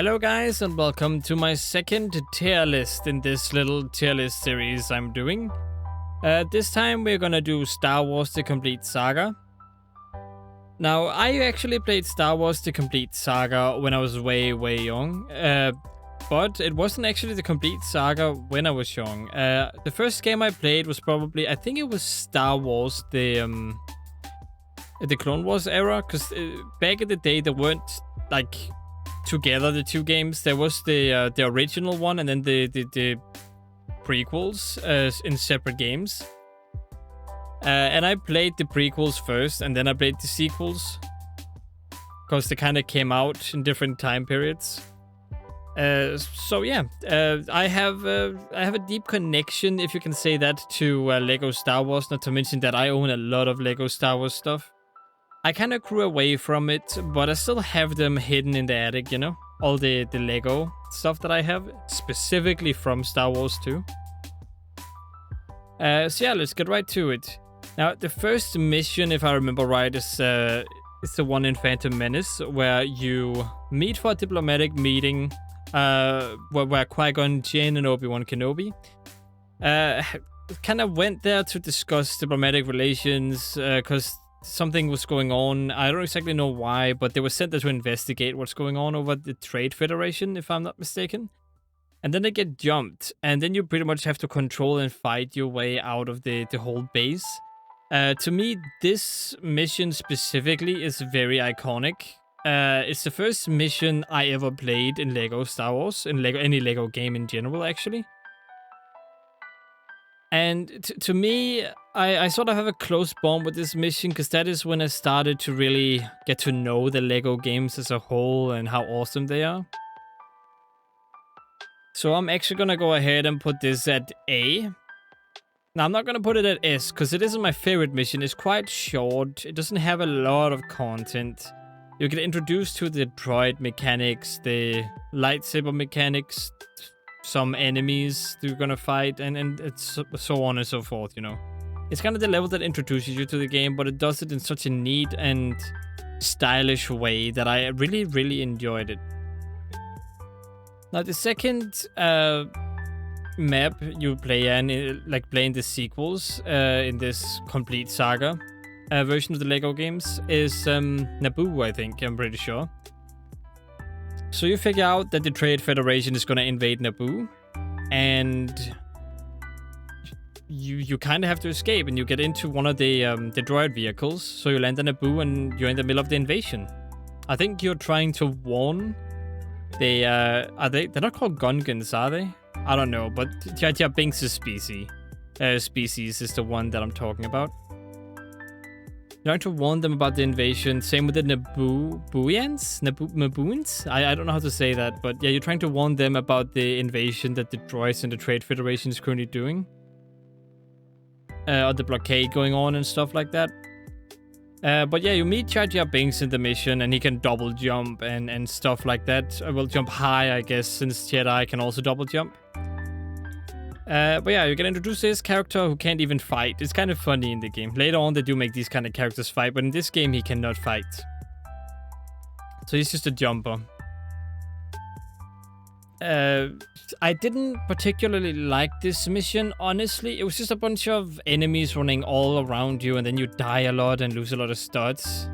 Hello guys, and welcome to my second tier list in this little tier list series I'm doing. This time we're gonna do Star Wars The Complete Saga. Now, I actually played Star Wars The Complete Saga when I was way young, but it wasn't actually The Complete Saga when I was young. The first game I played was probably, I think it was Star Wars, the Clone Wars era, because back in the day there weren't like together the two games. There was the original one and then the prequels in separate games. And I played the prequels first, and then I played the sequels because they kind of came out in different time periods. So yeah, I have a deep connection, if you can say that, to Lego Star Wars. Not to mention that I own a lot of Lego Star Wars stuff. I kind of grew away from it, but I still have them hidden in the attic, you know? All the Lego stuff that I have, specifically from Star Wars 2. So yeah, let's get right to it. Now, the first mission, if I remember right, is the one in Phantom Menace, where you meet for a diplomatic meeting, where Qui-Gon Jinn and Obi-Wan Kenobi kind of went there to discuss diplomatic relations, because something was going on. I don't exactly know why, but they were sent there to investigate what's going on over the Trade Federation, if I'm not mistaken. And then they get jumped, and then you pretty much have to control and fight your way out of the whole base. To me, this mission specifically is very iconic. It's the first mission I ever played in Lego Star Wars, in any Lego game in general, actually. And to me, I sort of have a close bond with this mission, because that is when I started to really get to know the Lego games as a whole and how awesome they are. So I'm actually going to go ahead and put this at A. Now, I'm not going to put it at S, because it isn't my favorite mission. It's quite short. It doesn't have a lot of content. You get introduced to the droid mechanics, the lightsaber mechanics, some enemies you're going to fight, and it's so on and so forth, you know. It's kind of the level that introduces you to the game, but it does it in such a neat and stylish way that I really enjoyed it. Now, the second map you play in, like playing the sequels in this Complete Saga version of the Lego games, is Naboo, I think. I'm pretty sure. So you figure out that the Trade Federation is going to invade Naboo, and you kind of have to escape, and you get into one of the droid vehicles. So you land on Naboo, and you're in the middle of the invasion. I think you're trying to warn the they're not called Gungans, are they? I don't know, but Jar Jar Binks' species is the one that I'm talking about. You're trying to warn them about the invasion. Same with the Nabooians? I don't know how to say that, but yeah, you're trying to warn them about the invasion that the droids and the Trade Federation is currently doing. Or the blockade going on and stuff like that. But yeah, you meet Jar Jar Binks in the mission, and he can double jump and stuff like that. Well, jump high, I guess, since Jedi can also double jump. But yeah, you get introduced to this character who can't even fight. It's kind of funny in the game. Later on, they do make these kind of characters fight, but in this game, he cannot fight. So he's just a jumper. I didn't particularly like this mission, honestly. It was just a bunch of enemies running all around you, and then you die a lot and lose a lot of studs.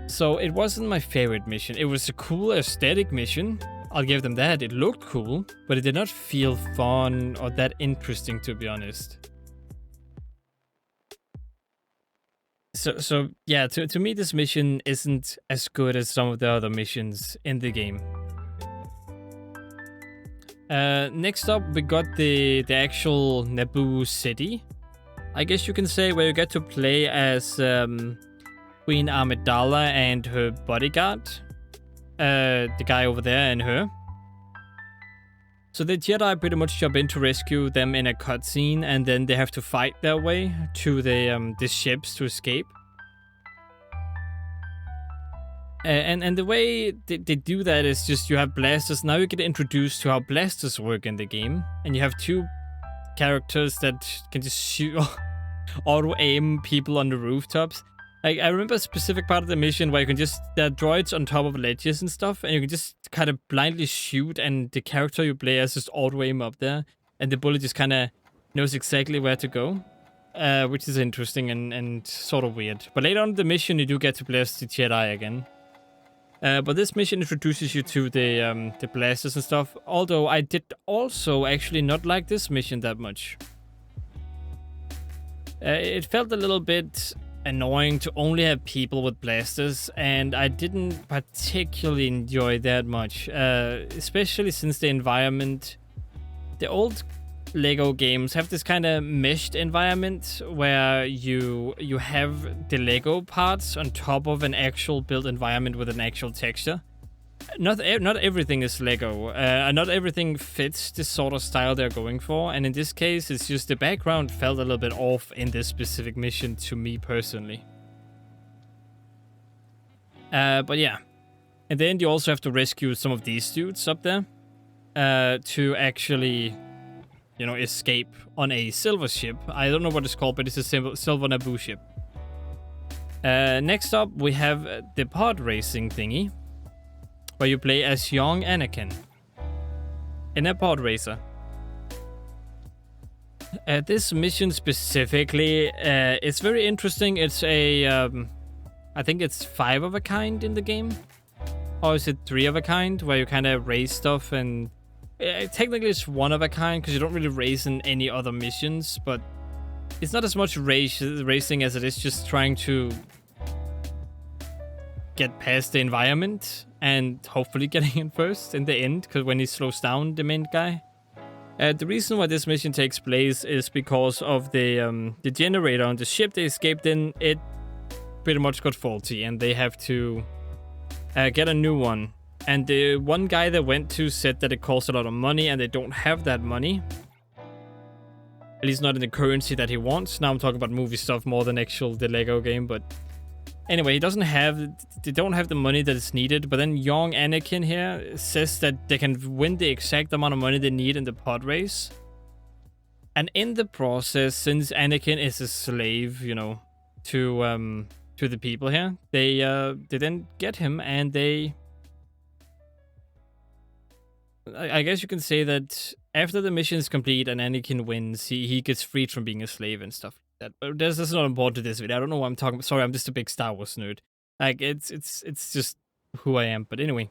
So it wasn't my favorite mission. It was a cool aesthetic mission. I'll give them that. It looked cool, but it did not feel fun or that interesting, to be honest. So yeah, to me, this mission isn't as good as some of the other missions in the game. Next up, we got the actual Naboo city, I guess you can say, where you get to play as Queen Amidala and her bodyguard, the guy over there and her. So the Jedi pretty much jump in to rescue them in a cutscene, and then they have to fight their way to the ships to escape. And the way they do that is just you have blasters. Now you get introduced to how blasters work in the game. And you have two characters that can just shoot, auto-aim people on the rooftops. Like, I remember a specific part of the mission where you can just, there are droids on top of ledges and stuff, and you can just kind of blindly shoot, and the character you play as just auto-aim up there, and the bullet just kind of knows exactly where to go, which is interesting and sort of weird. But later on in the mission, you do get to blast the Jedi again. But this mission introduces you to the blasters and stuff, although I did also actually not like this mission that much. It felt a little bit annoying to only have people with blasters, and I didn't particularly enjoy that much, especially since the environment, the old Lego games have this kind of meshed environment where you have the Lego parts on top of an actual built environment with an actual texture. Not everything is Lego, not everything fits the sort of style they're going for, and in this case, it's just the background felt a little bit off in this specific mission to me personally. But yeah, and then you also have to rescue some of these dudes up there to actually, you know, escape on a silver ship. I don't know what it's called, but it's a silver Naboo ship. Next up, we have the pod racing thingy, where you play as young Anakin in a pod racer. This mission specifically, it's very interesting. It's a, I think it's 5 of a kind in the game, or is it 3 of a kind, where you kind of race stuff, and technically it's 1 of a kind because you don't really race in any other missions, but it's not as much racing as it is just trying to get past the environment and hopefully getting in first in the end, because when he slows down the main guy. The reason why this mission takes place is because of the generator on the ship they escaped in. It pretty much got faulty, and they have to get a new one. And the one guy they went to said that it costs a lot of money, and they don't have that money. At least not in the currency that he wants. Now I'm talking about movie stuff more than the Lego game, but anyway, they don't have the money that is needed, but then young Anakin here says that they can win the exact amount of money they need in the pod race. And in the process, since Anakin is a slave, you know, to the people here, they then get him, and I guess you can say that after the mission is complete and Anakin wins, he gets freed from being a slave and stuff. But that's not important to this video. I don't know what I'm talking about. Sorry, I'm just a big Star Wars nerd. Like, it's just who I am. But anyway,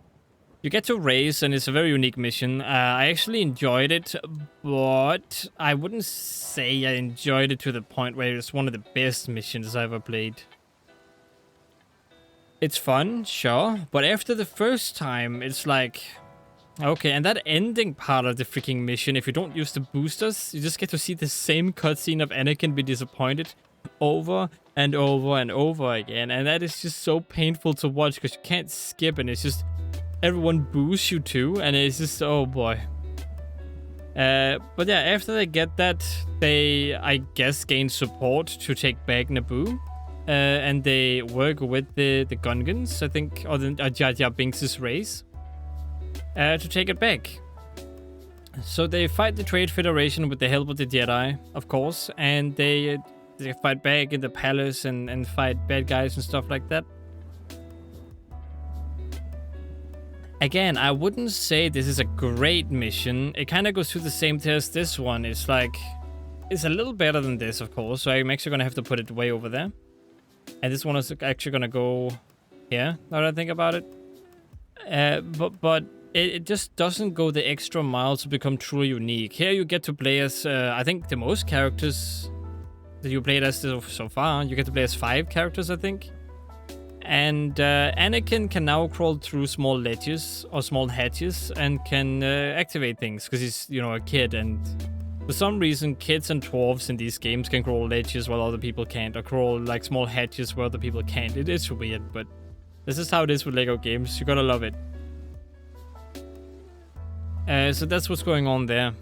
you get to race, and it's a very unique mission. I actually enjoyed it, but I wouldn't say I enjoyed it to the point where it's one of the best missions I ever played. It's fun, sure, but after the first time, it's like, okay, and that ending part of the freaking mission, if you don't use the boosters, you just get to see the same cutscene of Anakin be disappointed over and over and over again. And that is just so painful to watch because you can't skip, and it's just everyone boos you too, and it's just, oh boy. But yeah, after they get that, they, I guess, gain support to take back Naboo. And they work with the Gungans, I think, or the Jar Jar Binks' race. To take it back. So they fight the Trade Federation with the help of the Jedi, of course, and they fight back in the palace and fight bad guys and stuff like that. Again, I wouldn't say this is a great mission. It kind of goes through the same test this one. It's like, it's a little better than this, of course, so I'm actually going to have to put it way over there. And this one is actually going to go here, now that I think about it. But it just doesn't go the extra mile to become truly unique. Here you get to play as, I think, the most characters that you played as so far. You get to play as 5 characters, I think. And Anakin can now crawl through small ledges or small hatches and can activate things because he's, you know, a kid. And for some reason, kids and dwarves in these games can crawl ledges while other people can't, or crawl like small hatches where other people can't. It is weird, but this is how it is with Lego games. You gotta love it. So that's what's going on there.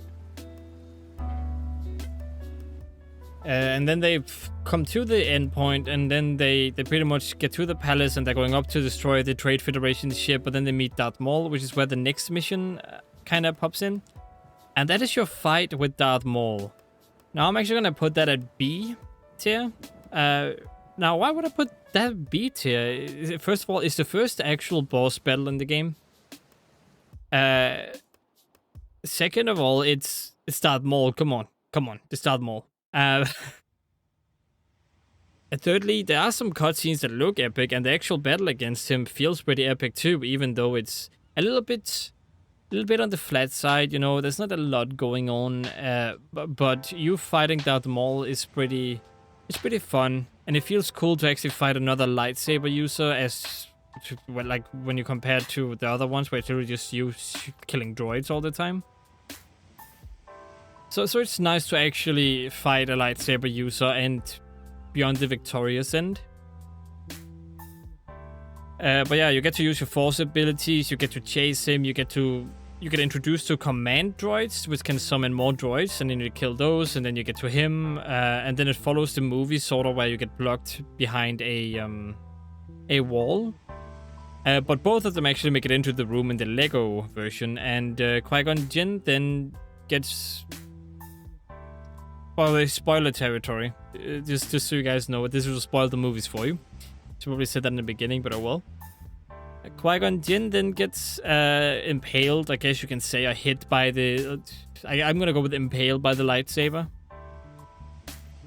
And then they come to the end point, and then they pretty much get to the palace, and they're going up to destroy the Trade Federation ship, but then they meet Darth Maul, which is where the next mission kind of pops in. And that is your fight with Darth Maul. Now, I'm actually going to put that at B tier. Now, why would I put that B tier, first of all, is the first actual boss battle in the game. Second of all, it's Darth Maul. Come on, it's Darth Maul. And thirdly, there are some cutscenes that look epic, and the actual battle against him feels pretty epic too, even though it's a little bit on the flat side. You know, there's not a lot going on, but you fighting Darth Maul is pretty fun, and it feels cool to actually fight another lightsaber user like when you compare to the other ones where it's literally just you killing droids all the time. So it's nice to actually fight a lightsaber user and be on the victorious end. But yeah, you get to use your force abilities, you get to chase him, you get introduced to command droids, which can summon more droids, and then you kill those, and then you get to him, and then it follows the movie sort of where you get blocked behind a wall. But both of them actually make it into the room in the Lego version, and Qui-Gon Jinn then gets... Well, they spoiler territory. Just so you guys know, this will spoil the movies for you. Should probably said that in the beginning, but oh well. Qui-Gon Jinn then gets impaled, I guess you can say, or hit by the... I'm gonna go with impaled by the lightsaber.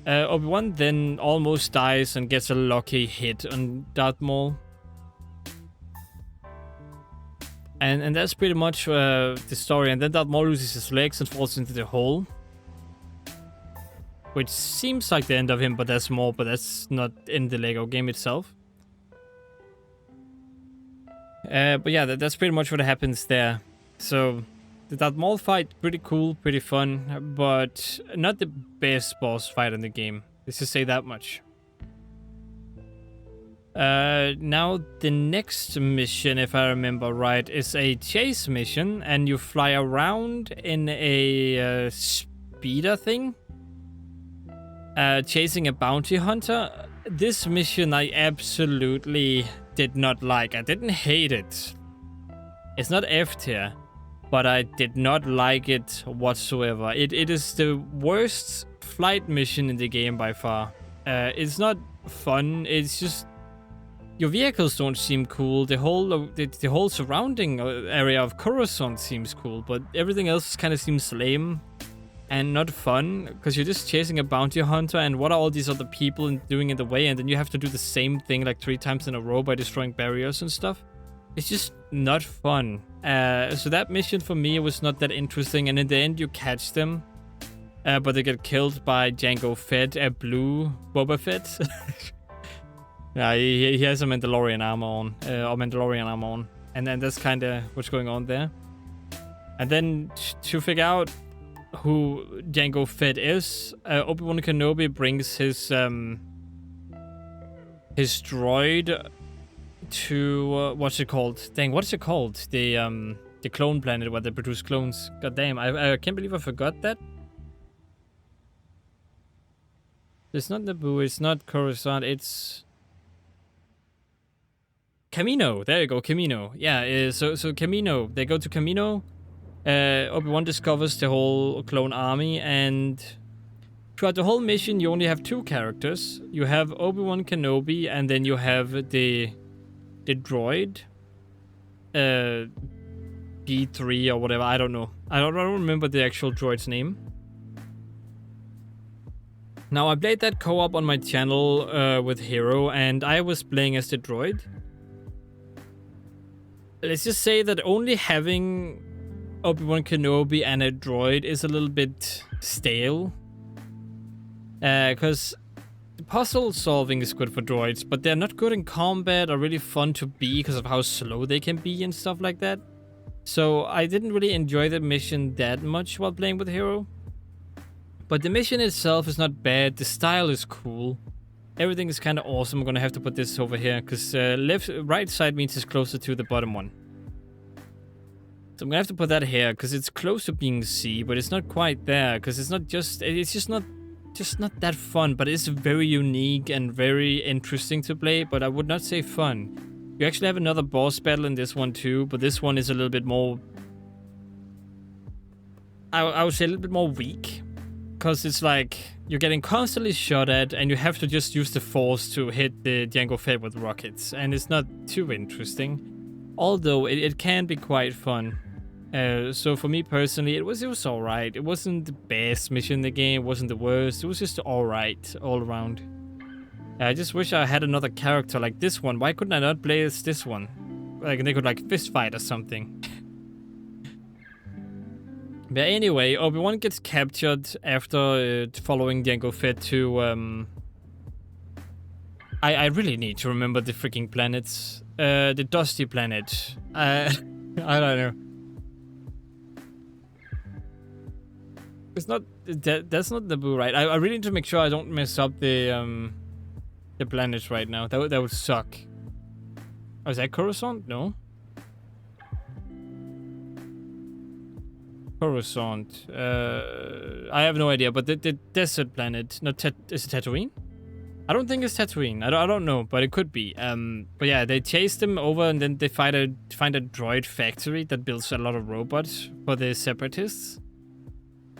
Obi-Wan then almost dies and gets a lucky hit on Darth Maul. And that's pretty much the story. And then Darth Maul loses his legs and falls into the hole. Which seems like the end of him, but there's more, but that's not in the Lego game itself. But yeah, that's pretty much what happens there. So, the Darth Maul fight, pretty cool, pretty fun, but not the best boss fight in the game. Let's just say that much. Now, the next mission, if I remember right, is a chase mission, and you fly around in a speeder thing. Chasing a bounty hunter. This mission I absolutely did not like. I didn't hate it. It's not F tier, but I did not like it whatsoever. It is the worst flight mission in the game by far. It's not fun. It's just your vehicles don't seem cool. The whole surrounding area of Coruscant seems cool, but everything else kind of seems lame. And not fun, because you're just chasing a bounty hunter, and what are all these other people doing in the way? And then you have to do the same thing like 3 times in a row by destroying barriers and stuff. It's just not fun. So that mission for me was not that interesting, and in the end you catch them. But they get killed by Jango Fett, a blue Boba Fett. Yeah, he has a Mandalorian armor on, and then that's kind of what's going on there. And then to figure out who Jango Fett is, Obi-Wan Kenobi brings his droid to what's it called? Dang, what's it called? The clone planet where they produce clones. God damn, I can't believe I forgot that. It's not Naboo, it's not Coruscant, it's Kamino. There you go, Kamino. Yeah, so Kamino. They go to Kamino. Obi-Wan discovers the whole clone army, and throughout the whole mission you only have 2 characters. You have Obi-Wan Kenobi, and then you have the droid, B3 or whatever. I don't know. I don't remember the actual droid's name. Now, I played that co-op on my channel with Hero, and I was playing as the droid. Let's just say that only having Obi-Wan Kenobi and a droid is a little bit stale. Because puzzle solving is good for droids, but they're not good in combat or really fun to be because of how slow they can be and stuff like that. So I didn't really enjoy the mission that much while playing with Hero. But the mission itself is not bad, the style is cool. Everything is kind of awesome. I'm gonna have to put this over here because right side means it's closer to the bottom one. So I'm gonna have to put that here because it's close to being C, but it's not quite there because it's just not that fun, but it's very unique and very interesting to play, but I would not say fun. You actually have another boss battle in this one too, but this one is a little bit more, I would say a little bit more weak. because it's like you're getting constantly shot at, and you have to just use the force to hit the Jango Fett with rockets, and it's not too interesting. Although it can be quite fun. So for me personally, it was alright. It wasn't the best mission in the game. It wasn't the worst. It was just alright all around. I just wish I had another character like this one. Why couldn't I not play as this one? Like they could like fist fight or something. But anyway, Obi-Wan gets captured after following Jango Fett to I really need to remember the freaking planets. The Dusty Planet. I don't know. It's not that's not Naboo, right? I really need to make sure I don't mess up the planets right now. That would suck. Oh, is that Coruscant? No. Coruscant. I have no idea, but the desert planet. Not is it Tatooine? I don't think it's Tatooine. I don't know, but it could be. But yeah, they chase them over, and then they find a droid factory that builds a lot of robots for the Separatists.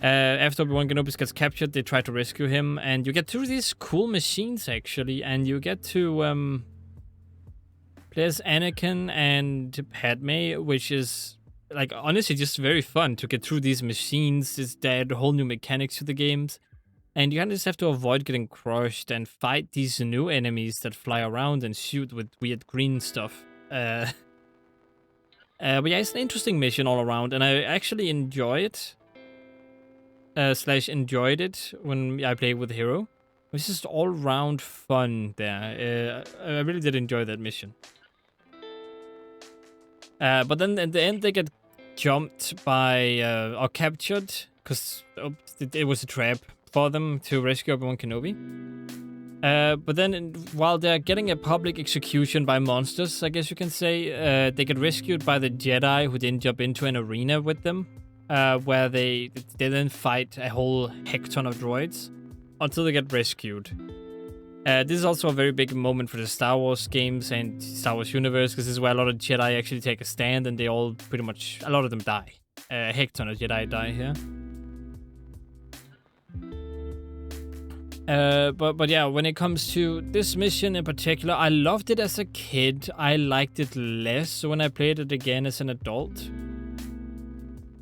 After Obi-Wan Kenobi gets captured, they try to rescue him, and you get through these cool machines actually, and you get to play as Anakin and Padme, which is like honestly just very fun to get through these machines. They add whole new mechanics to the games. And you kind of just have to avoid getting crushed and fight these new enemies that fly around and shoot with weird green stuff. But yeah, it's an interesting mission all around, and I actually enjoy it. Enjoyed it when I played with Hero. It was just all around fun there. I really did enjoy that mission. But then at the end they get jumped by, or captured, because it was a trap for them to rescue Obi-Wan Kenobi. But then while they're getting a public execution by monsters, I guess you can say, they get rescued by the Jedi who didn't jump into an arena with them, where they then fight a whole heck ton of droids until they get rescued. This is also a very big moment for the Star Wars games and Star Wars universe, because this is where a lot of Jedi actually take a stand, and they all pretty much, a lot of them die. A heck ton of Jedi die here. But yeah, when it comes to this mission in particular, I loved it as a kid. I liked it less when I played it again as an adult.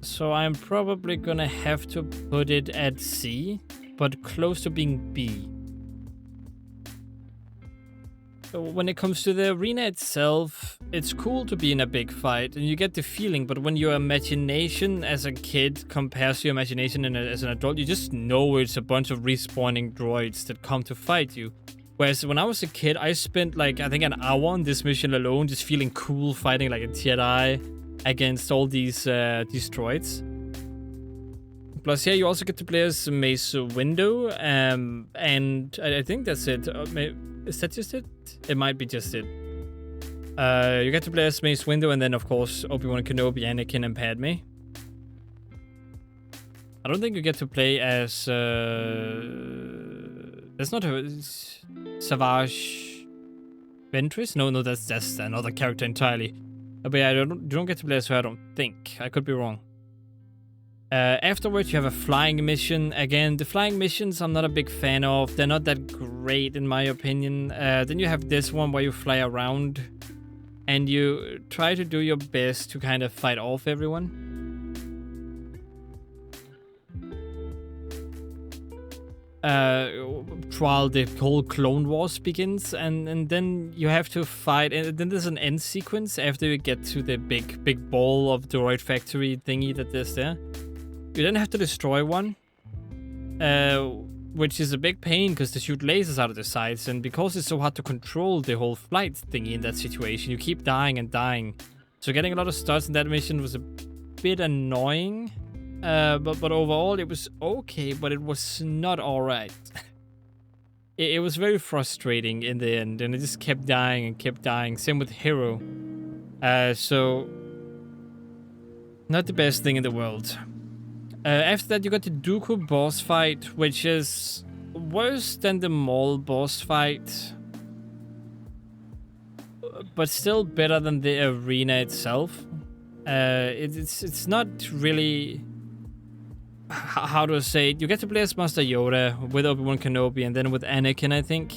So I'm probably gonna have to put it at C, but close to being B. So when it comes to the arena itself, it's cool to be in a big fight, and you get the feeling, but when your imagination as a kid compares to your imagination as an adult, you just know it's a bunch of respawning droids that come to fight you. Whereas when I was a kid, I spent like, I think an hour on this mission alone, just feeling cool fighting like a Jedi against all these droids. Plus here you also get to play as Mace Windu, and I think that's it. Is that just it? It might be just it. You get to play as Mace Windu, and then of course Obi-Wan Kenobi, Anakin, and Padme. I don't think you get to play as that's not a Savage Ventress. No, that's another character entirely. But yeah, you don't get to play as her, I don't think. I could be wrong. Afterwards, you have a flying mission. Again, the flying missions I'm not a big fan of. They're not that great in my opinion. Then you have this one where you fly around and you try to do your best to kind of fight off everyone. While the whole Clone Wars begins, and then you have to fight, and then there's an end sequence after you get to the big ball of droid factory thingy that is there. You then have to destroy one, which is a big pain because they shoot lasers out of the sides, and because it's so hard to control the whole flight thingy in that situation, you keep dying and dying. So getting a lot of studs in that mission was a bit annoying, but overall it was okay, but it was not alright. It was very frustrating in the end, and I just kept dying and kept dying. Same with Hero. So not the best thing in the world. After that, you got the Dooku boss fight, which is worse than the Maul boss fight, but still better than the arena itself. It's not really how do I say it? You get to play as Master Yoda with Obi-Wan Kenobi and then with Anakin, I think.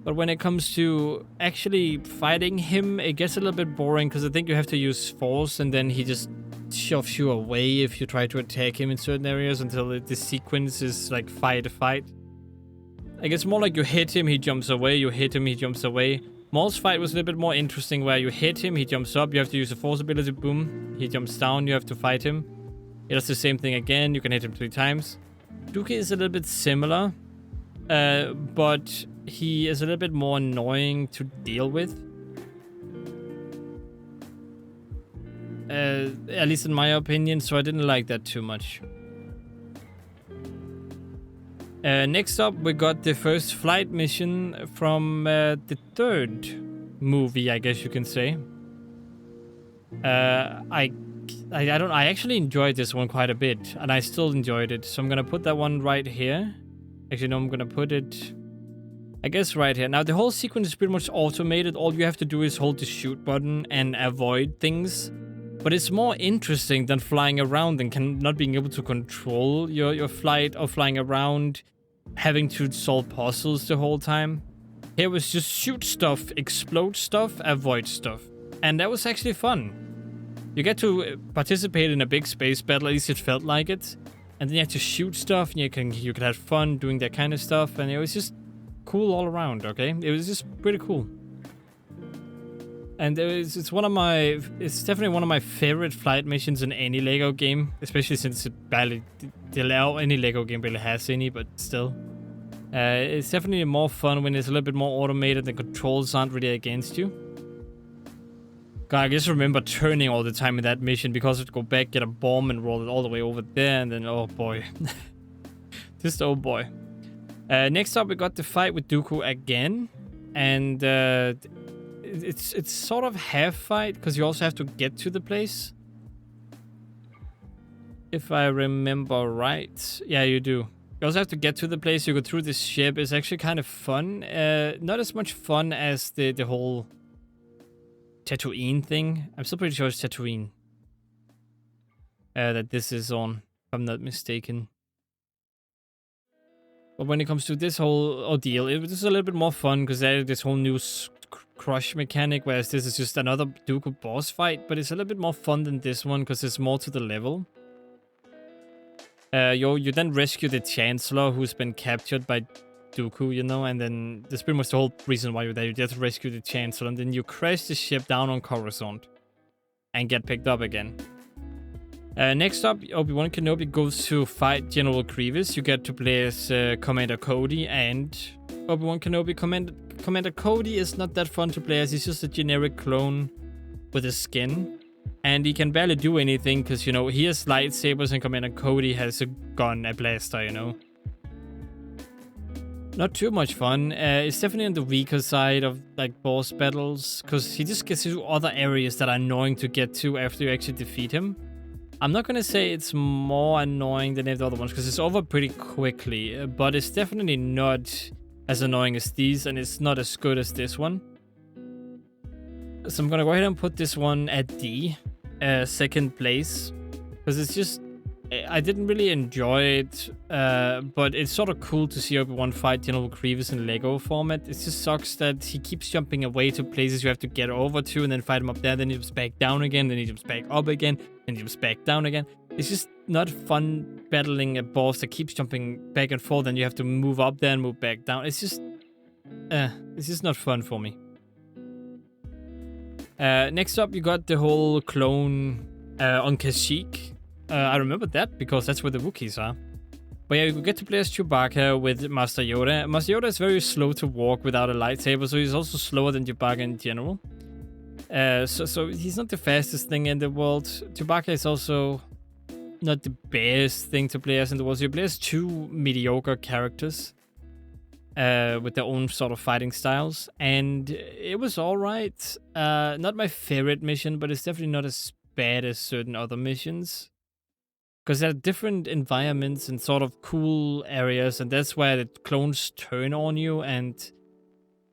But when it comes to actually fighting him, it gets a little bit boring because I think you have to use force and then he just shoves you away if you try to attack him in certain areas until the sequence is like fight. I guess more like you hit him, he jumps away, you hit him, he jumps away. Maul's fight was a little bit more interesting where you hit him, he jumps up, you have to use a force ability, boom. He jumps down, you have to fight him. He does the same thing again, you can hit him 3 times. Dooku is a little bit similar, but he is a little bit more annoying to deal with. At least in my opinion, so I didn't like that too much. Next up, we got the first flight mission from the 3rd movie, I guess you can say. I actually enjoyed this one quite a bit, and I still enjoyed it. So I'm gonna put that one right here. Actually, no, I'm gonna put it, I guess, right here. Now, the whole sequence is pretty much automated. All you have to do is hold the shoot button and avoid things. But it's more interesting than flying around and not being able to control your flight or flying around, having to solve puzzles the whole time. Here was just shoot stuff, explode stuff, avoid stuff. And that was actually fun. You get to participate in a big space battle, at least it felt like it. And then you have to shoot stuff, and you can have fun doing that kind of stuff. And it was just cool all around, okay? It was just pretty cool. And it's definitely one of my favorite flight missions in any LEGO game, especially since any LEGO game really has any, but still. It's definitely more fun when it's a little bit more automated and controls aren't really against you. God, I just remember turning all the time in that mission because I'd go back, get a bomb, and roll it all the way over there, and then, oh boy. Just oh boy. Next up, we got the fight with Dooku again, and it's sort of half fight because you also have to get to the place. If I remember right. Yeah, you do. You also have to get to the place. You go through this ship. It's actually kind of fun. Not as much fun as the whole Tatooine thing. I'm still pretty sure it's Tatooine that this is on, if I'm not mistaken. But when it comes to this whole ordeal, it was just a little bit more fun because they added this whole new crush mechanic, whereas this is just another Dooku boss fight, but it's a little bit more fun than this one because there's more to the level. You then rescue the Chancellor who's been captured by Dooku, you know, and then that's pretty much the whole reason why you're there. You just rescue the Chancellor, and then you crash the ship down on Coruscant and get picked up again. Next up, Obi-Wan Kenobi goes to fight General Grievous. You get to play as Commander Cody and Obi-Wan Kenobi. Commander Cody is not that fun to play as. He's just a generic clone with a skin. And he can barely do anything because, you know, he has lightsabers and Commander Cody has a gun, a blaster, you know. Not too much fun. It's definitely on the weaker side of, like, boss battles because he just gets to other areas that are annoying to get to after you actually defeat him. I'm not gonna say it's more annoying than the other ones because it's over pretty quickly, but it's definitely not as annoying as these, and it's not as good as this one. So I'm gonna go ahead and put this one at D, 2nd place, because it's just, I didn't really enjoy it, but it's sort of cool to see Obi-Wan fight General Grievous in LEGO format. It just sucks that he keeps jumping away to places you have to get over to and then fight him up there, then he jumps back down again, then he jumps back up again, then he jumps back down again. It's just not fun battling a boss that keeps jumping back and forth and you have to move up there and move back down. It's just not fun for me. Next up, you got the whole clone on Kashyyyk. I remember that because that's where the Wookiees are. But yeah, you get to play as Chewbacca with Master Yoda. Master Yoda is very slow to walk without a lightsaber, so he's also slower than Chewbacca in general. So he's not the fastest thing in the world. Chewbacca is also not the best thing to play as in the world. So you play as 2 mediocre characters with their own sort of fighting styles. And it was alright. Not my favorite mission, but it's definitely not as bad as certain other missions. Because there are different environments and sort of cool areas, and that's where the clones turn on you, and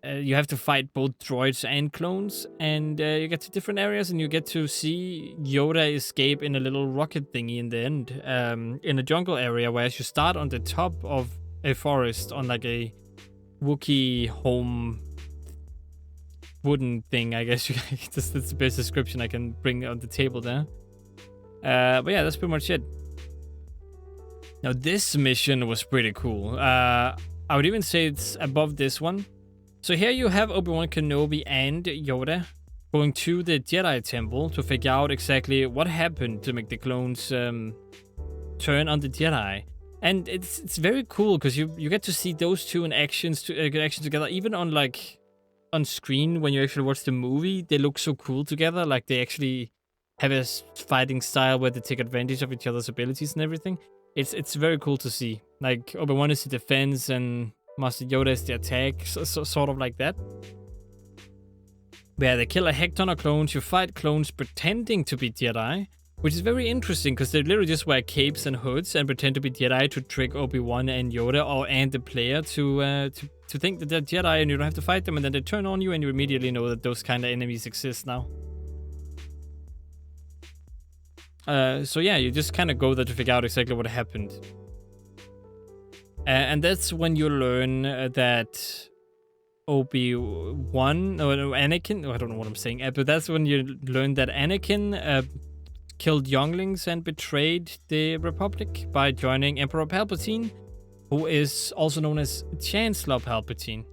You have to fight both droids and clones, and you get to different areas, and you get to see Yoda escape in a little rocket thingy in the end, in a jungle area, whereas you start on the top of a forest on like a Wookiee home wooden thing, I guess. That's the best description I can bring on the table there. But yeah, that's pretty much it. Now, this mission was pretty cool. I would even say it's above this one. So here you have Obi-Wan Kenobi and Yoda going to the Jedi Temple to figure out exactly what happened to make the clones turn on the Jedi. And it's very cool because you get to see those two in action together, even on screen when you actually watch the movie. They look so cool together, like they actually have a fighting style where they take advantage of each other's abilities and everything. It's very cool to see. Like Obi-Wan is the defense and Master Yoda is the attack, sort of like that. Where they kill a heck ton of clones, you fight clones pretending to be Jedi, which is very interesting because they literally just wear capes and hoods and pretend to be Jedi to trick Obi-Wan and Yoda and the player to think that they're Jedi and you don't have to fight them, and then they turn on you and you immediately know that those kind of enemies exist now. So yeah, you just kind of go there to figure out exactly what happened. And that's when you learn that Obi-Wan, or Anakin, I don't know what I'm saying, but that's when you learn that Anakin killed younglings and betrayed the Republic by joining Emperor Palpatine, who is also known as Chancellor Palpatine.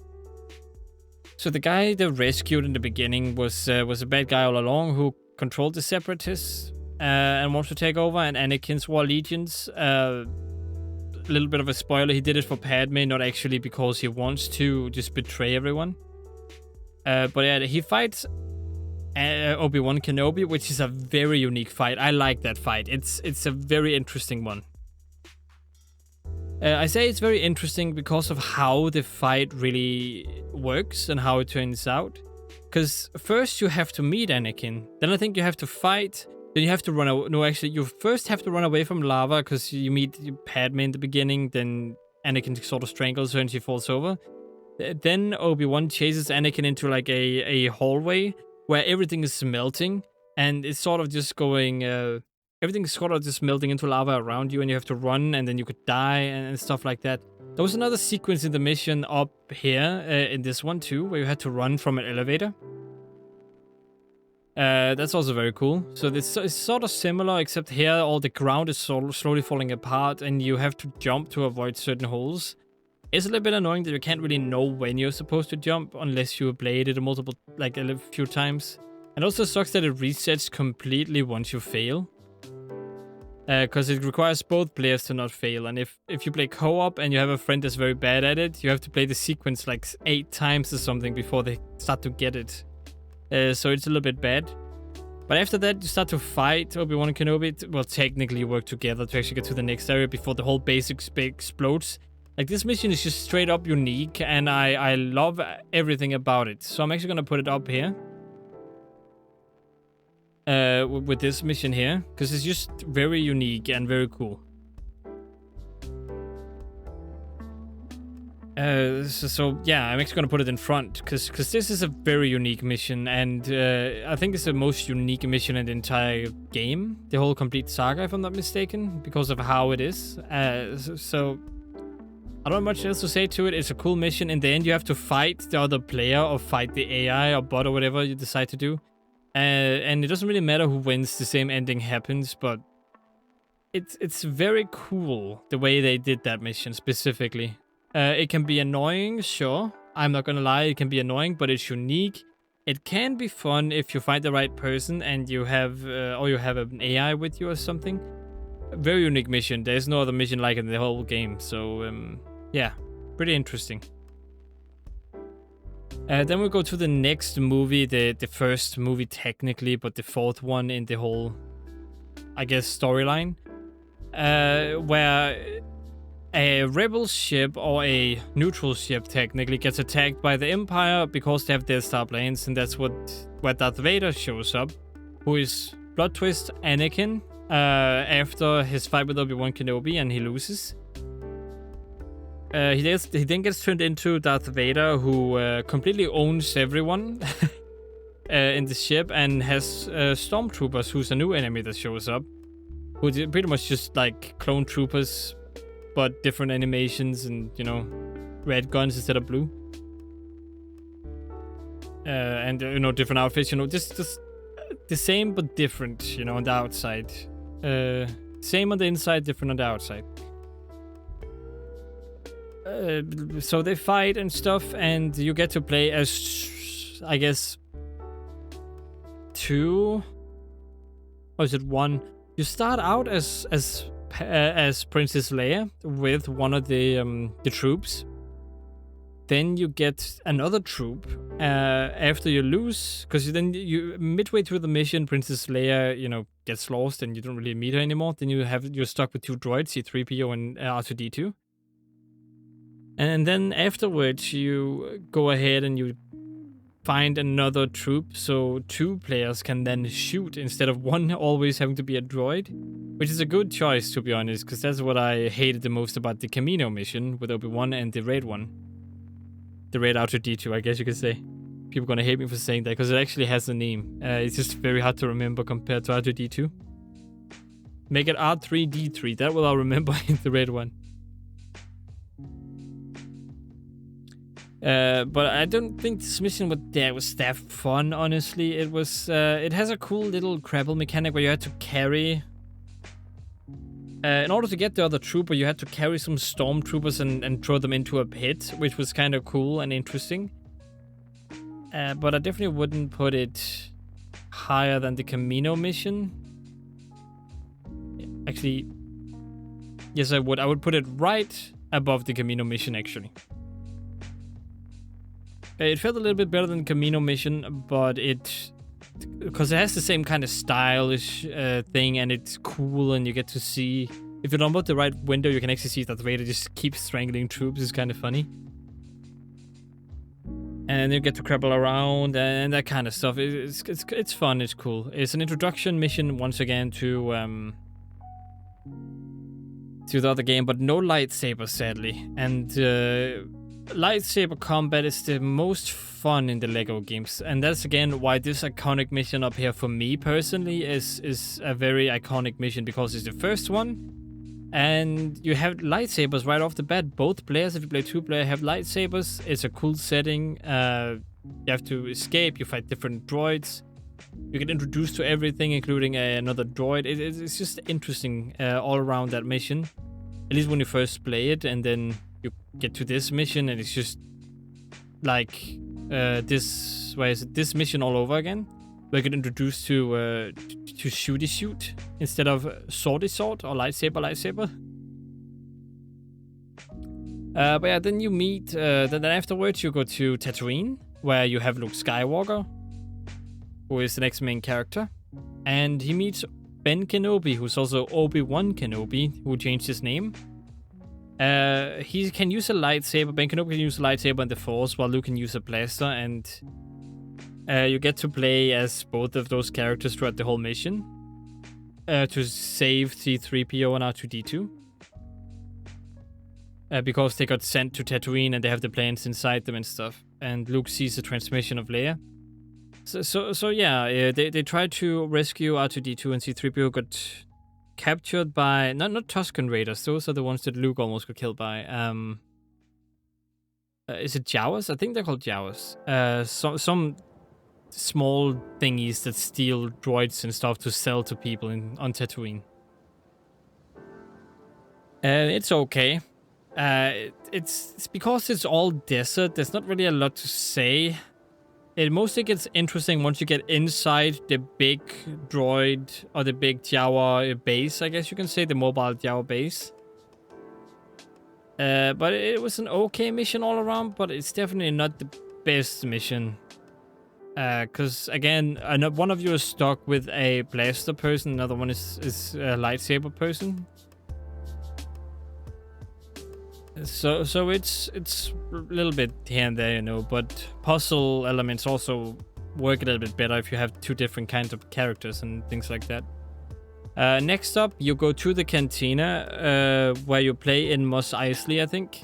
So the guy they rescued in the beginning was a bad guy all along who controlled the Separatists and wants to take over, and Anakin swore allegiance. A little bit of a spoiler, he did it for Padme, not actually because he wants to just betray everyone. But yeah, he fights Obi-Wan Kenobi, which is a very unique fight. I like that fight. It's a very interesting one. I say it's very interesting because of how the fight really works and how it turns out. Because first you have to meet Anakin, then I think you have to fight, then you have to run away. No, actually, you first have to run away from lava because you meet Padme in the beginning, then Anakin sort of strangles her and she falls over. Then Obi-Wan chases Anakin into like a hallway where everything is melting, and it's sort of just going, everything's sort of just melting into lava around you, and you have to run, and then you could die, and stuff like that. There was another sequence in the mission up here, in this one too, where you had to run from an elevator. That's also very cool. So this is sort of similar, except here all the ground is slowly falling apart, and you have to jump to avoid certain holes. It's a little bit annoying that you can't really know when you're supposed to jump unless you played it a few times. And also sucks that it resets completely once you fail. Because it requires both players to not fail. And if you play co-op and you have a friend that's very bad at it, you have to play the sequence like 8 times or something before they start to get it. So it's a little bit bad. But after that, you start to fight Obi-Wan and Kenobi. Well, technically you work together to actually get to the next area before the whole base explodes. Like, this mission is just straight up unique, and I love everything about it. So I'm actually going to put it up here. With this mission here, because it's just very unique and very cool. So yeah, I'm actually gonna put it in front because this is a very unique mission, and I think it's the most unique mission in the entire game, the whole complete saga, if I'm not mistaken, because of how it is. So I don't have much else to say to it. It's a cool mission. In the end, you have to fight the other player or fight the AI or bot or whatever you decide to do. And it doesn't really matter who wins, the same ending happens, but it's very cool the way they did that mission specifically. It can be annoying, sure. I'm not gonna lie, it can be annoying, but it's unique. It can be fun if you find the right person and you have, or you have an AI with you or something. A very unique mission. There's no other mission like it in the whole game, so yeah, pretty interesting. Then we go to the next movie, the first movie technically, but the fourth one in the whole, I guess, storyline. Where a rebel ship, or a neutral ship technically, gets attacked by the Empire because they have Death Star planes, and that's where Darth Vader shows up, who is plot twist Anakin after his fight with Obi-Wan Kenobi, and he loses. He then gets turned into Darth Vader, who completely owns everyone in the ship and has stormtroopers, who's a new enemy that shows up, who pretty much just like clone troopers, but different animations and, you know, red guns instead of blue. And, you know, different outfits, you know, just the same but different, you know, on the outside. Same on the inside, different on the outside. So they fight and stuff, and you get to play as, I guess, 2, or is it 1? You start out as Princess Leia with one of the troops. Then you get another troop after you lose, because then you midway through the mission, Princess Leia, you know, gets lost and you don't really meet her anymore. Then you're stuck with 2 droids, C-3PO and R2-D2. And then afterwards, you go ahead and you find another troop, so 2 players can then shoot instead of 1 always having to be a droid, which is a good choice, to be honest, because that's what I hated the most about the Camino mission with Obi-Wan and the Red one. The Red R2-D2, I guess you could say. People are gonna hate me for saying that, because it actually has a name. It's just very hard to remember compared to R2-D2. Make it R3-D3, that will I'll remember in the Red one. But I don't think this mission was that fun, honestly. It was, it has a cool little grapple mechanic where you had to carry... in order to get the other trooper, you had to carry some stormtroopers and throw them into a pit, which was kind of cool and interesting. But I definitely wouldn't put it higher than the Camino mission. Actually, yes, I would. I would put it right above the Camino mission, actually. It felt a little bit better than Camino mission, but because it has the same kind of stylish thing, and it's cool, and you get to see, if you don't put the right window, you can actually see that Vader just keeps strangling troops. It's kind of funny. And you get to crabble around and that kind of stuff. It's fun, it's cool. It's an introduction mission once again to the other game, but no lightsabers, sadly. And lightsaber combat is the most fun in the Lego games, and that's again why this iconic mission up here for me personally is a very iconic mission, because it's the first one and you have lightsabers right off the bat. Both players, if you play 2-player, have lightsabers. It's a cool setting. You have to escape, you fight different droids, you get introduced to everything, including another droid. It's just interesting all around that mission, at least when you first play it. And then you get to this mission and it's just like this mission all over again, where you get introduced to shooty shoot instead of swordy sword or lightsaber. But yeah, then you meet then afterwards you go to Tatooine, where you have Luke Skywalker, who is the next main character, and he meets Ben Kenobi, who's also Obi-Wan Kenobi, who changed his name. He can use a lightsaber. Ben Kenobi can use a lightsaber in the Force, while Luke can use a blaster, and you get to play as both of those characters throughout the whole mission to save C-3PO and R2-D2. Because they got sent to Tatooine and they have the plans inside them and stuff. And Luke sees the transmission of Leia. So yeah, they tried to rescue R2-D2, and C-3PO got captured by not Tusken Raiders. Those are the ones that Luke almost got killed by. Is it Jawas? I think they're called Jawas. Some small thingies that steal droids and stuff to sell to people on Tatooine. It's okay. It's because it's all desert. There's not really a lot to say. It mostly gets interesting once you get inside the big droid, or the big Jawa base, I guess you can say, the mobile Jawa base. But it was an okay mission all around, but it's definitely not the best mission. Because again, one of you is stuck with a blaster person, another one is a lightsaber person. So it's a little bit here and there, you know, but puzzle elements also work a little bit better if you have 2 different kinds of characters and things like that. Next up, you go to the Cantina, where you play in Mos Eisley, I think.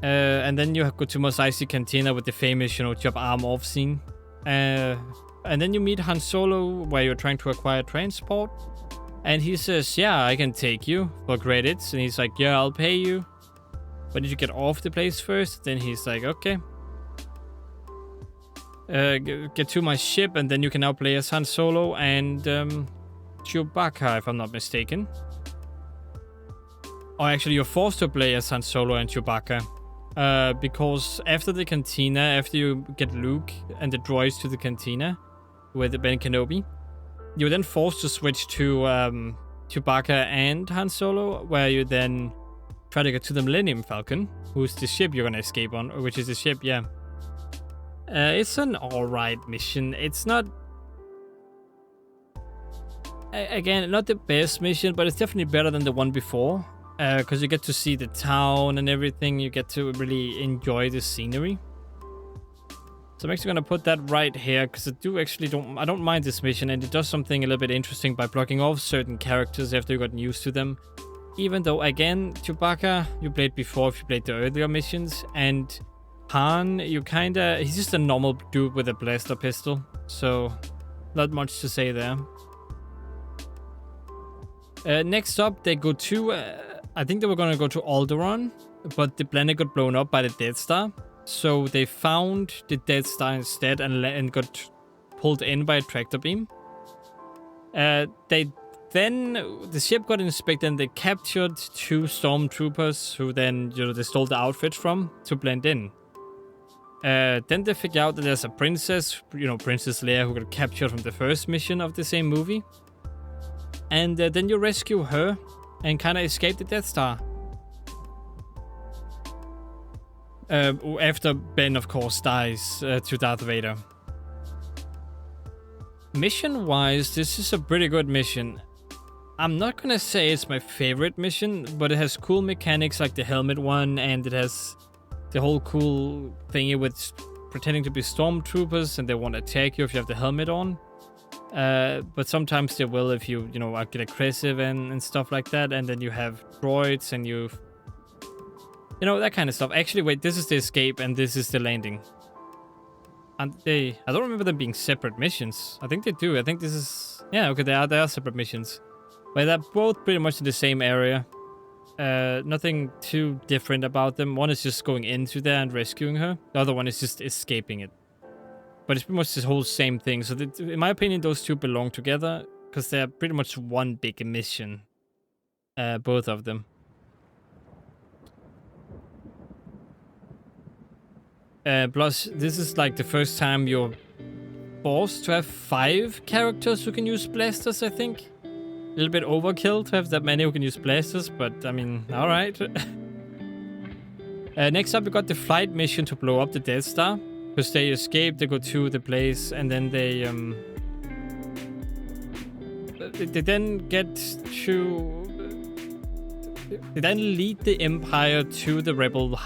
And then you go to Mos Eisley Cantina with the famous, chop arm off scene. And then you meet Han Solo where you're trying to acquire transport. And he says, yeah, I can take you for credits. And he's like, yeah, I'll pay you. But did you get off the place first? Then he's like, okay. Get to my ship, and then you can now play as Han Solo and Chewbacca, if I'm not mistaken. Or actually, you're forced to play as Han Solo and Chewbacca. Because after the Cantina, after you get Luke and the droids to the Cantina with Ben Kenobi, you're then forced to switch to Chewbacca and Han Solo, where you then try to get to the Millennium Falcon, who's the ship you're gonna escape on, which is the ship, yeah. It's an alright mission. It's not... Again, not the best mission, but it's definitely better than the one before. Because you get to see the town and everything. You get to really enjoy the scenery. So I'm actually going to put that right here, because I don't mind this mission, and it does something a little bit interesting by blocking off certain characters after you got used to them. Even though, again, Chewbacca, you played before if you played the earlier missions, and Han, he's just a normal dude with a blaster pistol, so not much to say there. Next up, they go to, I think they were going to go to Alderaan, but the planet got blown up by the Death Star. So they found the Death Star instead and got pulled in by a tractor beam. The ship got inspected and they captured 2 stormtroopers who then, they stole the outfit from to blend in. Then they figure out that there's a princess, Princess Leia, who got captured from the first mission of the same movie. And then you rescue her and kind of escape the Death Star. After Ben, of course, dies to Darth Vader. Mission-wise, this is a pretty good mission. I'm not gonna say it's my favorite mission, but it has cool mechanics like the helmet one, and it has the whole cool thingy with pretending to be stormtroopers and they won't attack you if you have the helmet on. But sometimes they will if you, get aggressive and stuff like that, and then you have droids and that kind of stuff. Actually, wait, this is the escape and this is the landing. And I don't remember them being separate missions. I think they do. I think this is... Yeah, okay, they are separate missions. But they're both pretty much in the same area. Nothing too different about them. One is just going into there and rescuing her. The other one is just escaping it. But it's pretty much this whole same thing. So in my opinion, those two belong together. Because they're pretty much one big mission. Both of them. Plus, this is like the first time you're forced to have 5 characters who can use blasters, I think. A little bit overkill to have that many who can use blasters, but I mean, alright. Next up, we got the flight mission to blow up the Death Star. Because they escape, they go to the place, and then they then get to... They then lead the Empire to the Rebel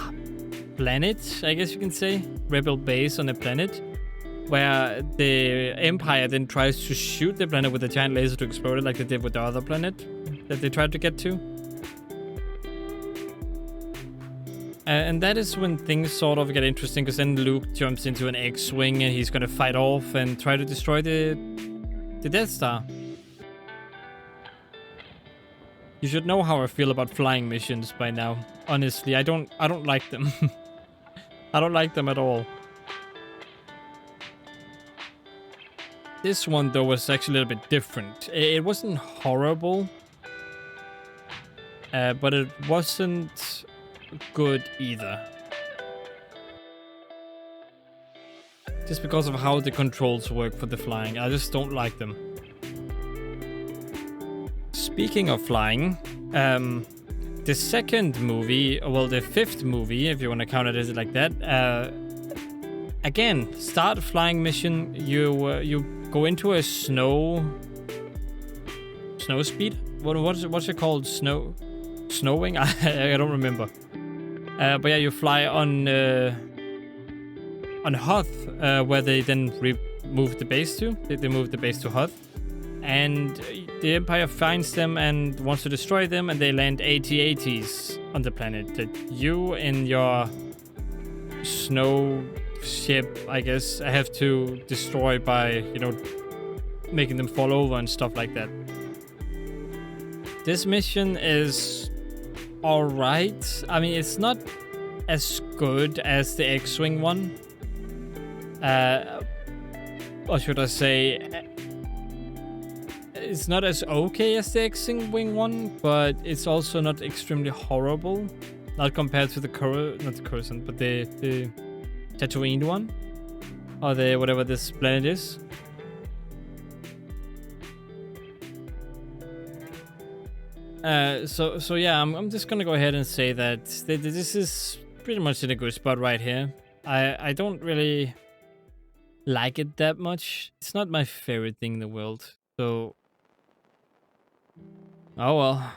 planet, I guess you can say. Rebel base on the planet. Where the Empire then tries to shoot the planet with a giant laser to explode it like they did with the other planet that they tried to get to. And that is when things sort of get interesting, because then Luke jumps into an X-Wing and he's gonna fight off and try to destroy the Death Star. You should know how I feel about flying missions by now. Honestly, I don't like them. I don't like them at all. This one, though, was actually a little bit different. It wasn't horrible, but it wasn't good either. Just because of how the controls work for the flying. I just don't like them. Speaking of flying, the second movie, well, the 5th movie, if you want to count it as like that, again, start flying mission. You go into a snow speed. What's it called? Snowing? I don't remember. But yeah, you fly on Hoth, where they then move the base to. They move the base to Hoth, and the Empire finds them and wants to destroy them, and they land AT-ATs on the planet that you in your snow ship, I guess, I have to destroy by, you know, making them fall over and stuff like that. This mission is alright. I mean, it's not as good as the X-Wing one. Or should I say, it's not as okay as the X-Wing one, but it's also not extremely horrible. Not compared to the not the Coruscant, but the Tatooine one, or the whatever this planet is. So yeah, I'm just gonna go ahead and say that this is pretty much in a good spot right here. I don't really like it that much. It's not my favorite thing in the world. So, oh well.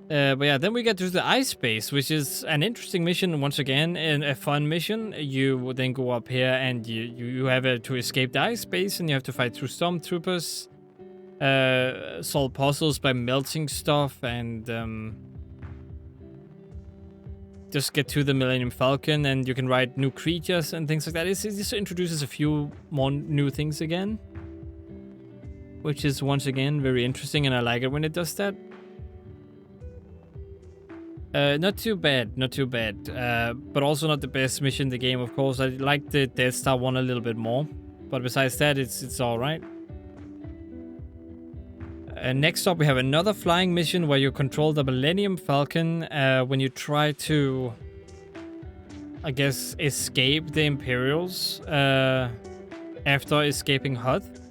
But yeah, then we get to the ice base, which is an interesting mission once again, and a fun mission. You would then go up here and you have to escape the ice base, and you have to fight through stormtroopers, solve puzzles by melting stuff, and just get to the Millennium Falcon, and you can ride new creatures and things like that. It just introduces a few more new things again, which is once again very interesting, and I like it when it does that. Not too bad, not too bad. But also not the best mission in the game, of course. I like the Death Star one a little bit more. But besides that, it's alright. Next up, we have another flying mission where you control the Millennium Falcon when you try to, I guess, escape the Imperials after escaping Hoth.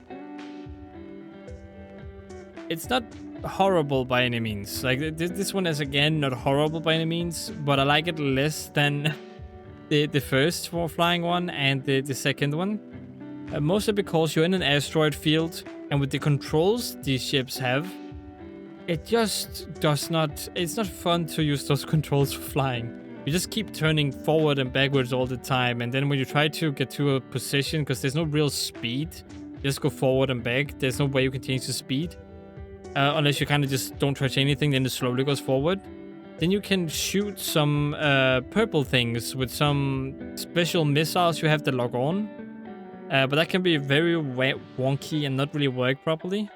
It's not horrible by any means. Like, this one is again not horrible by any means, but I like it less than the first flying one and the second one. Mostly because you're in an asteroid field, and with the controls these ships have, it just does not... It's not fun to use those controls for flying. You just keep turning forward and backwards all the time, and then when you try to get to a position, because there's no real speed, you just go forward and back. There's no way you can change the speed. Unless you kind of just don't touch anything, then it slowly goes forward. Then you can shoot some purple things with some special missiles you have to log on. But that can be very wonky and not really work properly.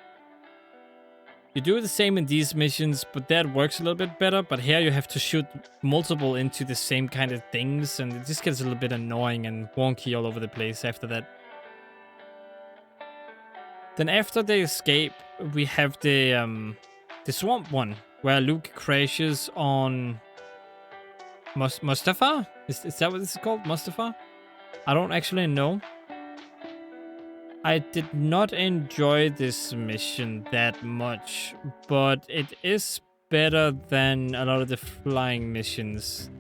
You do the same in these missions, but that works a little bit better. But here you have to shoot multiple into the same kind of things, and it just gets a little bit annoying and wonky all over the place after that. Then after they escape, we have the swamp one, where Luke crashes on Mustafa? Is that what this is called? Mustafa? I don't actually know. I did not enjoy this mission that much, but it is better than a lot of the flying missions.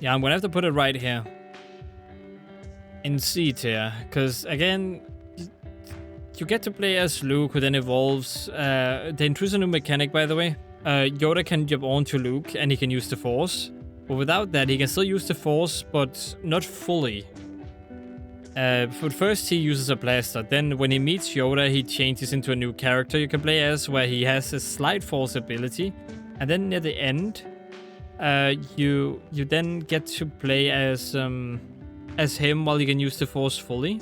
Yeah, I'm gonna have to put it right here. In C tier, because again, you get to play as Luke, who then evolves. They introduce a new mechanic, by the way. Yoda can jump onto Luke and he can use the Force, but without that, he can still use the Force, but not fully. But first, he uses a blaster. Then, when he meets Yoda, he changes into a new character you can play as, where he has a slight Force ability. And then near the end, you then get to play as him while you can use the Force fully.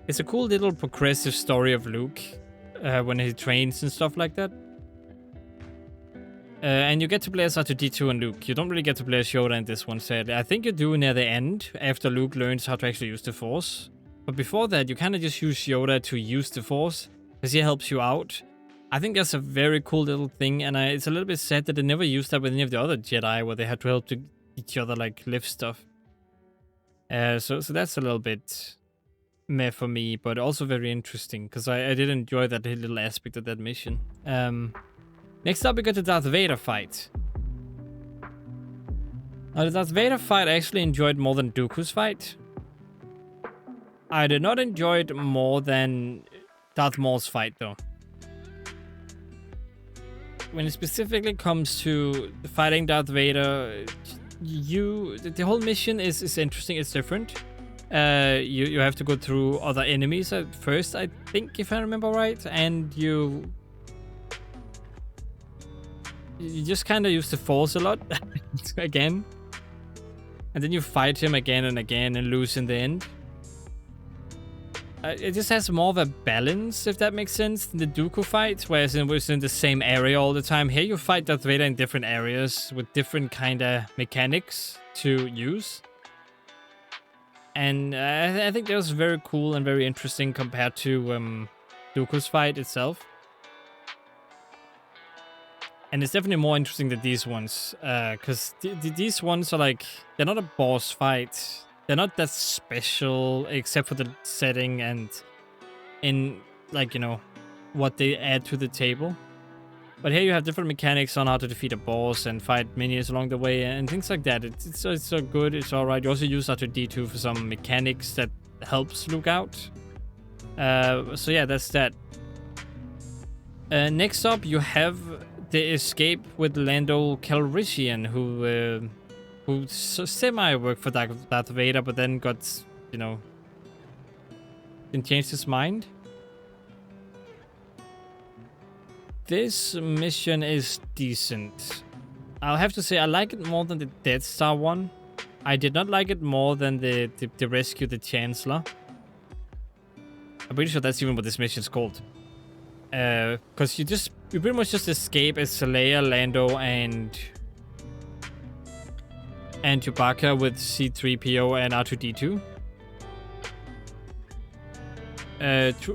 It's a cool little progressive story of Luke when he trains and stuff like that. And you get to play as R2-D2 and Luke. You don't really get to play as Yoda in this one, sadly. I think you do near the end, after Luke learns how to actually use the Force. But before that, you kind of just use Yoda to use the Force, because he helps you out. I think that's a very cool little thing, and it's a little bit sad that they never used that with any of the other Jedi, where they had to help each other, like, lift stuff. So that's a little bit meh for me, but also very interesting, because I did enjoy that little aspect of that mission. Next up, we got the Darth Vader fight. Now, the Darth Vader fight I actually enjoyed more than Dooku's fight. I did not enjoy it more than Darth Maul's fight, though. When it specifically comes to fighting Darth Vader, the whole mission is interesting. It's different. You have to go through other enemies at first, I think, if I remember right, and you you just kind of use the Force a lot again. And then you fight him again and again and lose in the end. It just has more of a balance, if that makes sense, than the Dooku fight, whereas it was in the same area all the time. Here you fight Darth Vader in different areas with different kind of mechanics to use. And I think that was very cool and very interesting compared to Dooku's fight itself. And it's definitely more interesting than these ones, because these ones are like, they're not a boss fight. They're not that special, except for the setting and in, like, you know, what they add to the table. But here you have different mechanics on how to defeat a boss and fight minions along the way and things like that. It's so good, it's alright. You also use R2-D2 for some mechanics that helps Luke out. So yeah, that's that. Next up, you have the escape with Lando Calrissian, who semi-worked for Darth Vader, but then got, you know, didn't change his mind. This mission is decent. I'll have to say I like it more than the Death Star one. I did not like it more than the Rescue the Chancellor. I'm pretty sure that's even what this mission is called. Because you pretty much just escape as Leia, Lando, and Chewbacca with C-3PO and R2-D2.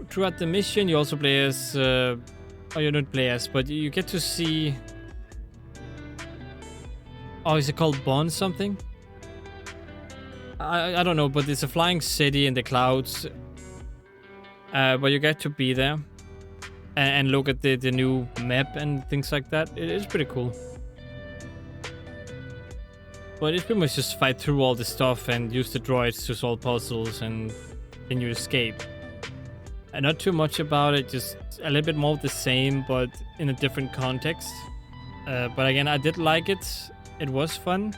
Throughout the mission, you also play as... oh, you don't play as, but you get to see... Oh, is it called Bond something? I don't know, but it's a flying city in the clouds. But you get to be there. And look at the new map and things like that. It is pretty cool. But it's pretty much just fight through all the stuff and use the droids to solve puzzles and then you escape. And not too much about it, just a little bit more of the same, but in a different context. But again, I did like it. It was fun.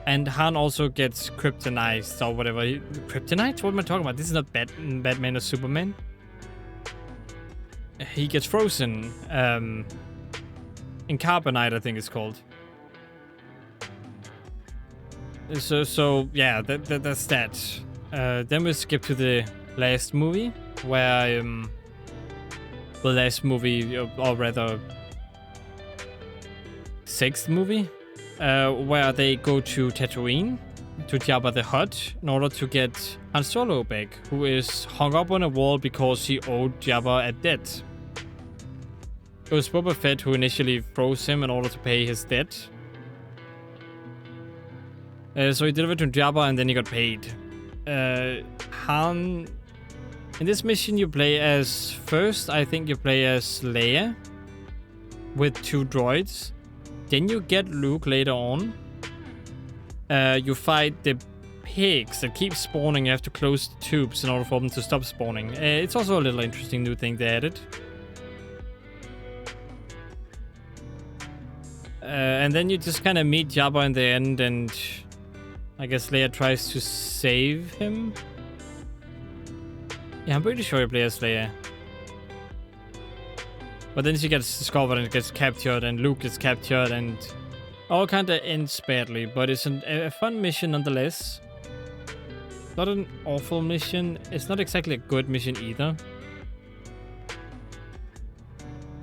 And Han also gets kryptonized or whatever. Kryptonite? What am I talking about? This is not Batman or Superman. He gets frozen. In carbonite, I think it's called. So yeah, that's that. Then we skip to the last movie, where the last movie, or rather, sixth movie, where they go to Tatooine to Jabba the Hutt in order to get Han Solo back, who is hung up on a wall because he owed Jabba a debt. It was Boba Fett who initially froze him in order to pay his debt. So he delivered to Jabba and then he got paid. Han... In this mission you play as... First, I think you play as Leia with 2 droids. Then you get Luke later on. You fight the pigs that keep spawning. You have to close the tubes in order for them to stop spawning. It's also a little interesting new thing they added. And then you just kind of meet Jabba in the end, and I guess Leia tries to save him. Yeah, I'm pretty sure you play as Leia. But then she gets discovered and gets captured, and Luke gets captured, and all kind of ends badly. But it's a fun mission nonetheless. Not an awful mission. It's not exactly a good mission either.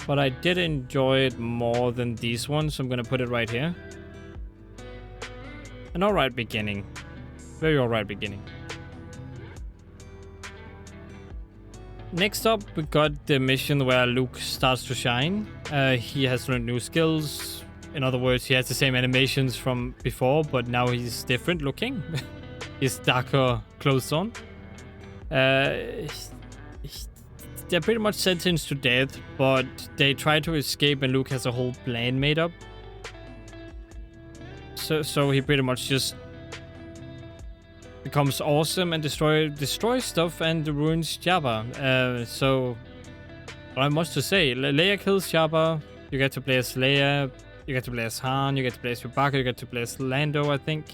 But I did enjoy it more than these ones, so I'm gonna put it right here. An alright beginning. Very alright beginning. Next up, we got the mission where Luke starts to shine. He has learned new skills. In other words, he has the same animations from before, but now he's different looking. He's darker clothes on. They're pretty much sentenced to death, but they try to escape and Luke has a whole plan made up. So he pretty much just becomes awesome and destroys stuff and ruins Jabba. So, not much to say. Leia kills Jabba. You get to play as Leia. You get to play as Han. You get to play as Chewbacca. You get to play as Lando, I think.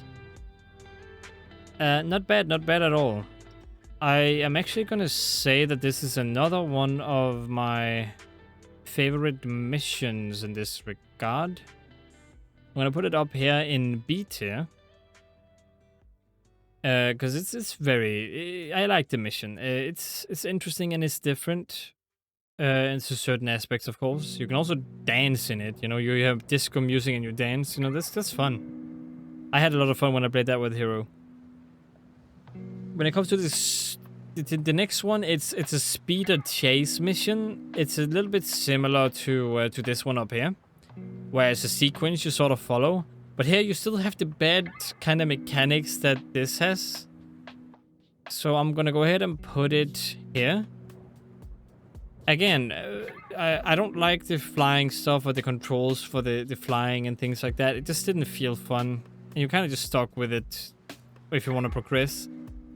Not bad at all. I am actually gonna say that this is another one of my favorite missions in this regard. I'm gonna put it up here in B tier. Because it's very... I like the mission. It's interesting and it's different. Into certain aspects, of course. You can also dance in it. You know, you have disco music and you dance. You know, that's fun. I had a lot of fun when I played that with Hero. When it comes to this... The next one, it's a speeder chase mission. It's a little bit similar to this one up here, where it's a sequence you sort of follow. But here you still have the bad kind of mechanics that this has. So I'm gonna go ahead and put it here. Again, I don't like the flying stuff or the controls for the flying and things like that. It just didn't feel fun. And you're kind of just stuck with it if you want to progress.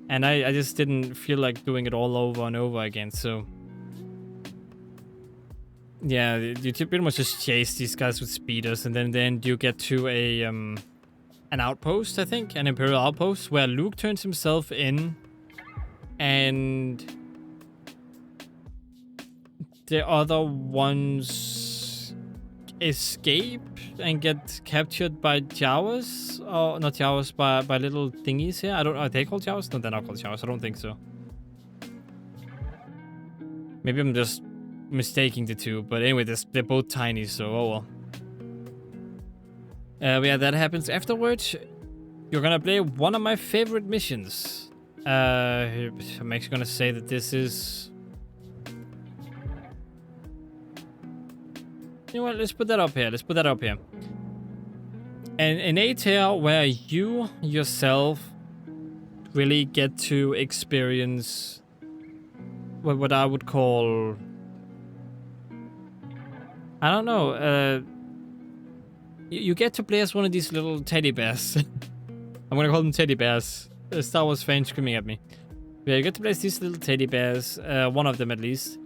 And I just didn't feel like doing it all over and over again, so... Yeah, you pretty much just chase these guys with speeders, and then you get to a an outpost, I think, an Imperial outpost, where Luke turns himself in, and the other ones escape and get captured by Jawas, or not Jawas, by little thingies here. I don't know, are they called Jawas? No, they're not called Jawas, I don't think so. Maybe I'm just mistaking the two, but anyway, they're both tiny, so oh well. But yeah, that happens afterwards. You're gonna play one of my favorite missions. I'm actually gonna say that this is... You know what, let's put that up here. Let's put that up here. And an A tier where you yourself really get to experience what I would call... I don't know, you get to play as one of these little teddy bears. I'm gonna call them teddy bears. Star Wars fans screaming at me. Yeah, you get to play as these little teddy bears, one of them at least.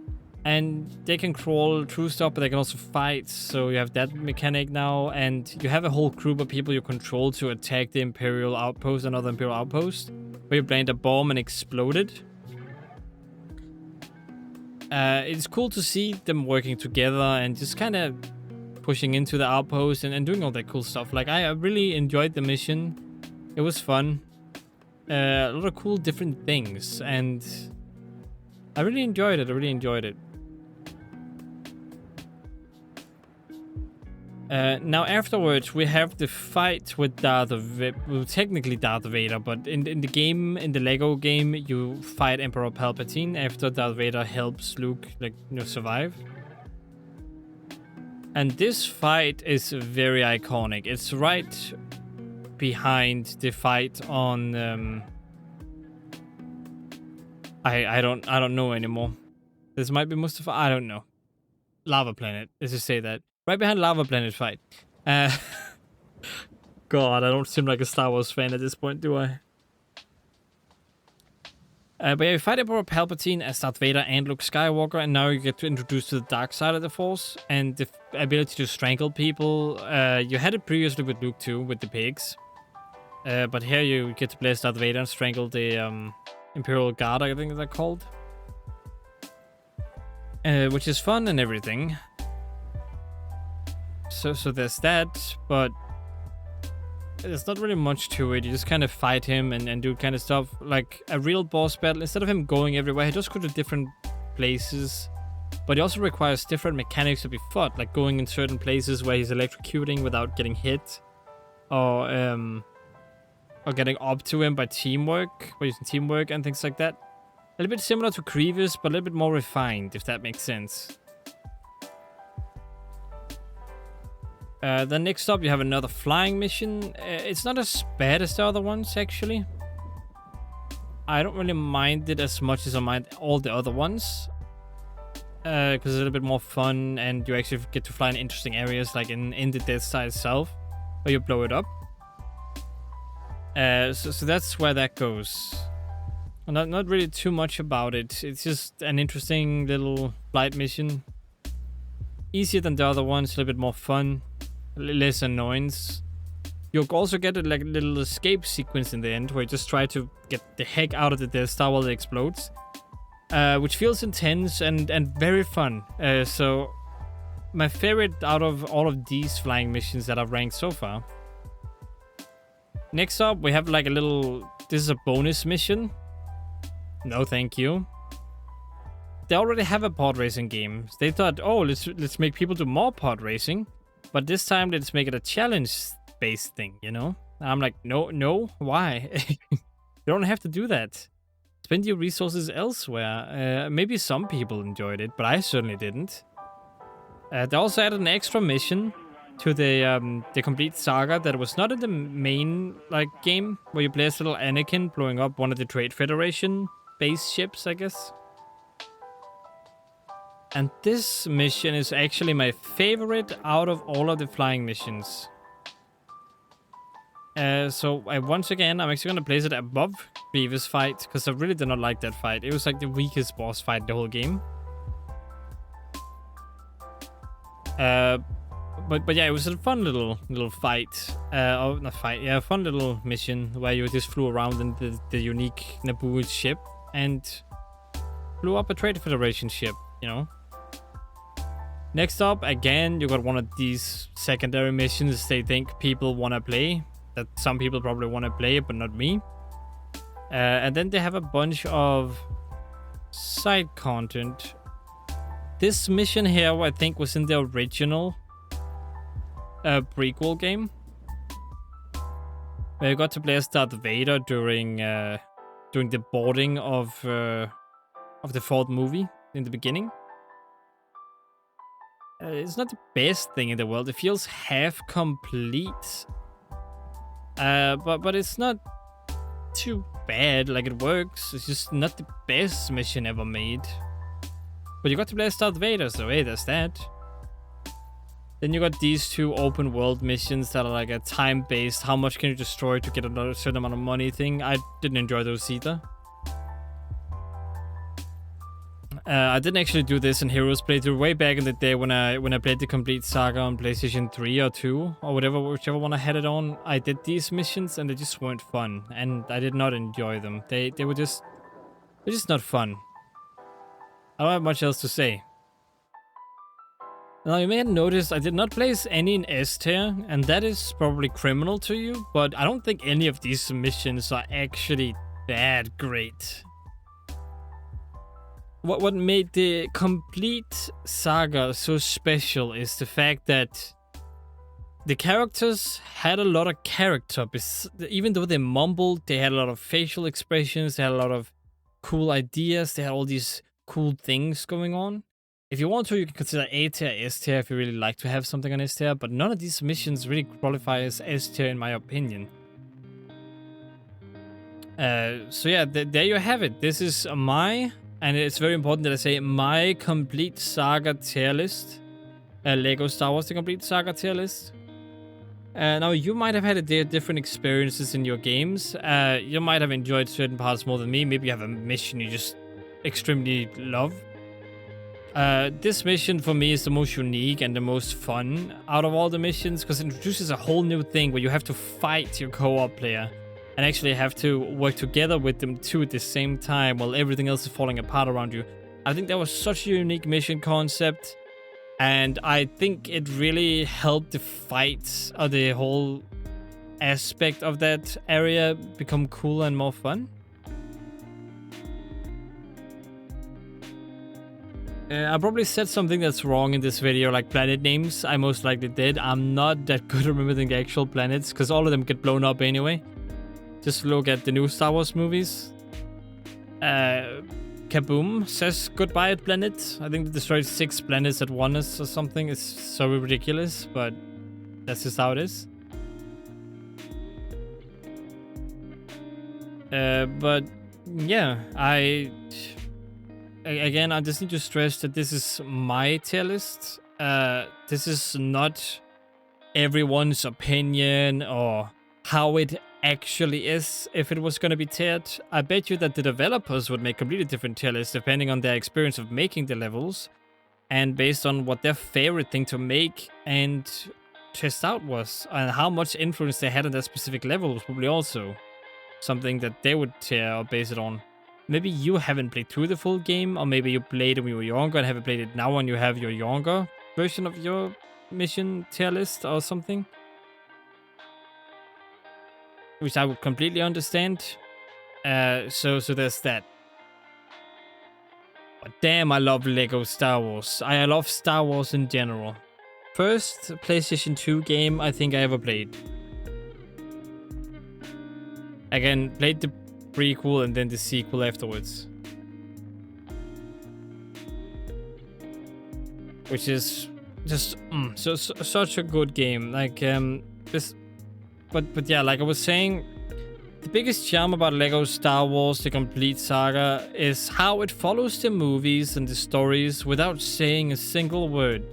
And they can crawl through stuff, but they can also fight. So you have that mechanic now, and you have a whole group of people you control to attack the Imperial outpost, another Imperial outpost, where you plant a bomb and explode it. It's cool to see them working together and just kind of pushing into the outpost and doing all that cool stuff. Like, I really enjoyed the mission. It was fun. A lot of cool different things, and I really enjoyed it. Now afterwards, we have the fight with Darth Vader. Well, technically Darth Vader, but in the game, in the Lego game, you fight Emperor Palpatine after Darth Vader helps Luke, like, you know, survive. And this fight is very iconic. It's right behind the fight on I don't know anymore. This might be Mustafa. I don't know. Lava Planet. Let's just say that. Right behind Lava Planet fight. God, I don't seem like a Star Wars fan at this point, do I? But yeah, you fight Emperor Palpatine as Darth Vader and Luke Skywalker, and now you get to introduce to the dark side of the Force and the ability to strangle people. You had it previously with Luke too, with the pigs. But here you get to play as Darth Vader and strangle the Imperial Guard, I think they're called. Which is fun and everything. So there's that, but there's not really much to it. You just kind of fight him and do kind of stuff. Like a real boss battle, instead of him going everywhere, he just go to different places. But it also requires different mechanics to be fought, like going in certain places where he's electrocuting without getting hit. Or getting up to him by teamwork, by using teamwork and things like that. A little bit similar to Grievous, but a little bit more refined, if that makes sense. Then next up, you have another flying mission. It's not as bad as the other ones, actually. I don't really mind it as much as I mind all the other ones. Because it's a little bit more fun, and you actually get to fly in interesting areas, like in the Death Star itself, where you blow it up. So that's where that goes. Not really too much about it. It's just an interesting little flight mission. Easier than the other ones, a little bit more fun. Less annoyance. You'll also get a like little escape sequence in the end where you just try to get the heck out of the Death Star while it explodes, which feels intense and very fun. So my favorite out of all of these flying missions that I've ranked so far. Next up, we have like a little... This is a bonus mission. No, thank you. They already have a pod racing game. They thought, oh, let's make people do more pod racing. But this time, let's make it a challenge-based thing, you know? I'm like, no, why? You don't have to do that. Spend your resources elsewhere. Maybe some people enjoyed it, but I certainly didn't. They also added an extra mission to the complete saga that was not in the main like game, where you play as little Anakin blowing up one of the Trade Federation base ships, I guess. And this mission is actually my favorite out of all of the flying missions. So once again, I'm actually going to place it above Grievous fight, because I really did not like that fight. It was like the weakest boss fight the whole game. But yeah, it was a fun little fight. Oh, not fight. Yeah, fun little mission where you just flew around in the unique Naboo ship and flew up a Trade Federation ship, you know. Next up, again, you got one of these secondary missions they think people want to play. That some people probably want to play, but not me. And then they have a bunch of side content. This mission here, I think, was in the original prequel game, where you got to play as Darth Vader during the boarding of the fourth movie in the beginning. It's not the best thing in the world. It feels half complete, but it's not too bad. Like, it works. It's just not the best mission ever made. But you got to play as Darth Vader, so hey, there's that. Then you got these two open world missions that are like a time-based, how much can you destroy to get a certain amount of money thing. I didn't enjoy those either. I didn't actually do this in Heroes playthrough way back in the day when I played the complete saga on PlayStation 3 or 2 or whatever, whichever one I had it on. I did these missions and they just weren't fun, and I did not enjoy them. They're just not fun. I don't have much else to say. Now, you may have noticed I did not place any in S tier, and that is probably criminal to you, but I don't think any of these missions are actually that great. What made the complete saga so special is the fact that the characters had a lot of character. Even though they mumbled, they had a lot of facial expressions, they had a lot of cool ideas, they had all these cool things going on. If you want to, you can consider A tier, S tier if you really like to have something on S tier, but none of these missions really qualify as S tier in my opinion. So yeah, there you have it. This is my, and it's very important that I say my complete saga tier list. Lego Star Wars, the complete saga tier list. Now, you might have had different experiences in your games. You might have enjoyed certain parts more than me. Maybe you have a mission you just extremely love. This mission for me is the most unique and the most fun out of all the missions, because it introduces a whole new thing where you have to fight your co-op player and actually have to work together with them too at the same time while everything else is falling apart around you. I think that was such a unique mission concept, and I think it really helped the fights or the whole aspect of that area become cooler and more fun. I probably said something that's wrong in this video, like planet names. I most likely did. I'm not that good at remembering the actual planets, because all of them get blown up anyway. Just look at the new Star Wars movies. Kaboom says goodbye at planet. I think they destroyed 6 planets at once or something. It's so ridiculous, but that's just how it is. But yeah, Again, I just need to stress that this is my tier list. This is not everyone's opinion or how it actually is if it was going to be tiered. I bet you that the developers would make completely different tier lists depending on their experience of making the levels and based on what their favorite thing to make and test out was, and how much influence they had on that specific level was probably also something that they would tier or base it on. Maybe you haven't played through the full game, or maybe you played it when you were younger and haven't played it now when you're younger. version of your mission tier list or something, which I would completely understand. So there's that. But damn, I love Lego Star Wars. I love Star Wars in general. First PlayStation 2 game I think I ever played. Again, played the prequel and then the sequel afterwards. Which is just such a good game. Like but yeah, like I was saying, the biggest charm about Lego Star Wars The Complete Saga is how it follows the movies and the stories without saying a single word.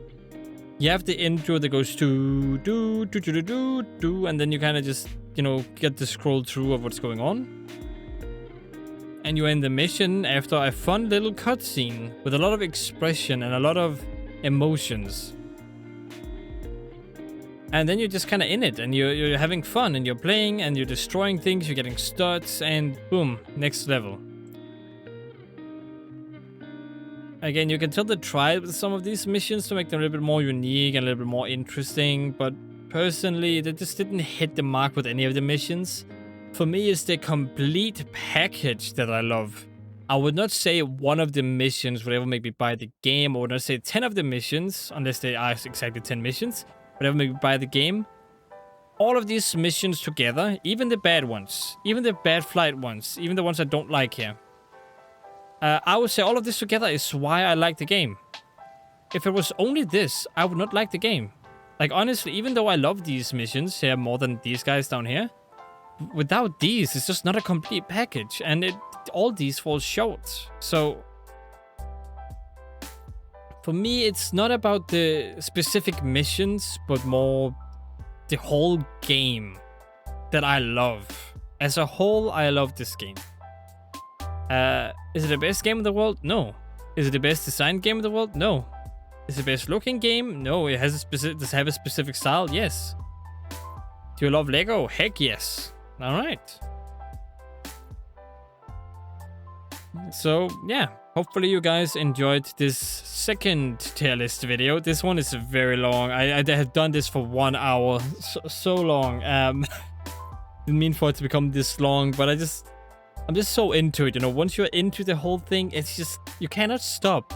You have the intro that goes do do do do do do do, and then you kind of just, you know, get the scroll through of what's going on. And you end the mission after a fun little cutscene with a lot of expression and a lot of emotions. And then you're just kind of in it, and you're having fun, and you're playing, and you're destroying things, you're getting studs, and boom, next level. Again, you can tell they tried with some of these missions to make them a little bit more unique and a little bit more interesting, but personally, they just didn't hit the mark with any of the missions. For me, it's the complete package that I love. I would not say one of the missions would ever make me buy the game. I would not say 10 of the missions, unless they are exactly 10 missions, would ever make me buy the game. All of these missions together, even the bad ones, even the bad flight ones, even the ones I don't like here, I would say all of this together is why I like the game. If it was only this, I would not like the game. Like, honestly, even though I love these missions here more than these guys down here, without these, it's just not a complete package. And all these fall short. So, for me, it's not about the specific missions, but more the whole game that I love. As a whole, I love this game. Is it the best game in the world? No. Is it the best designed game in the world? No. Is it the best looking game? No. It has a specific, does it have a specific style? Yes. Do you love Lego? Heck yes. Alright. So, yeah. Hopefully you guys enjoyed this second tier list video. This one is very long. I have done this for 1 hour. So long. Didn't mean for it to become this long, but I'm just so into it, you know. Once you're into the whole thing, it's just, you cannot stop.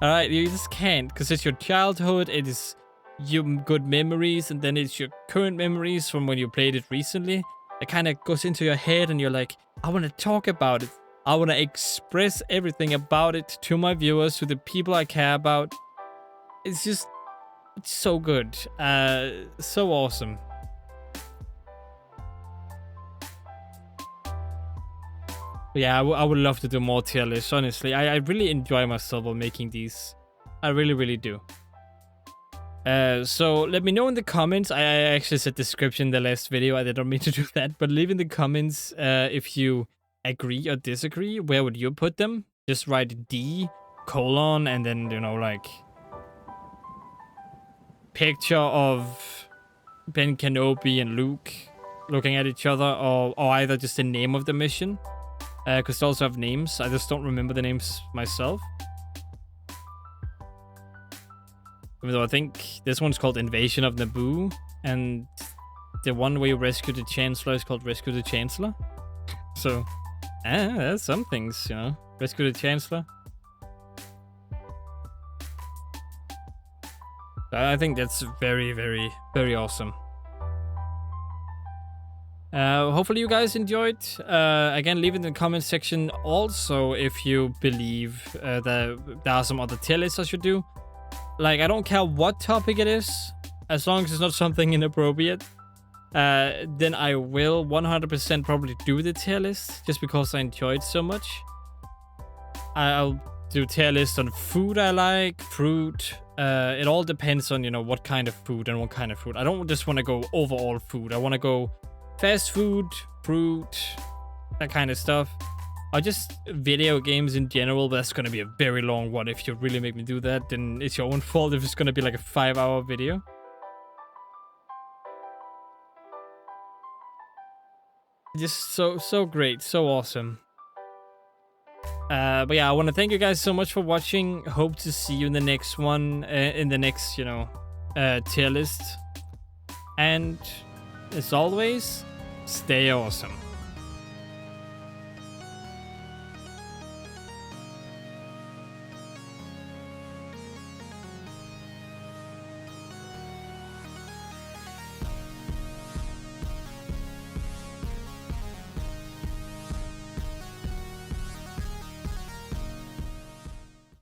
Alright, you just can't, because it's your childhood, it is your good memories, and then it's your current memories from when you played it recently. It kind of goes into your head, and you're like, I want to talk about it. I want to express everything about it to my viewers, to the people I care about. It's just, it's so good. So awesome. Yeah, I would love to do more tier lists, honestly. I really enjoy myself while making these. I really, really do. So let me know in the comments. I actually said description in the last video. I didn't mean to do that. But leave in the comments if you agree or disagree. Where would you put them? Just write D, colon, and then, you know, like, picture of Ben Kenobi and Luke looking at each other, or either just the name of the mission. Because they also have names. I just don't remember the names myself. Even though I think this one's called Invasion of Naboo. And the one where you rescue the Chancellor is called Rescue the Chancellor. So, there's some things, you know. Rescue the Chancellor. I think that's very, very, very awesome. Hopefully you guys enjoyed. Again, leave it in the comment section also if you believe that there are some other tier lists I should do. Like, I don't care what topic it is, as long as it's not something inappropriate. Then I will 100% probably do the tier list, just because I enjoyed so much. I'll do tier list on food I like, fruit. It all depends on, you know, what kind of food and what kind of fruit. I don't just want to go overall food. I want to go fast food, fruit, that kind of stuff. Or just video games in general, but that's going to be a very long one. If you really make me do that, then it's your own fault if it's going to be like a 5-hour video. Just so great, so awesome. But yeah, I want to thank you guys so much for watching. Hope to see you in the next one, in the next, tier list. And as always, stay awesome.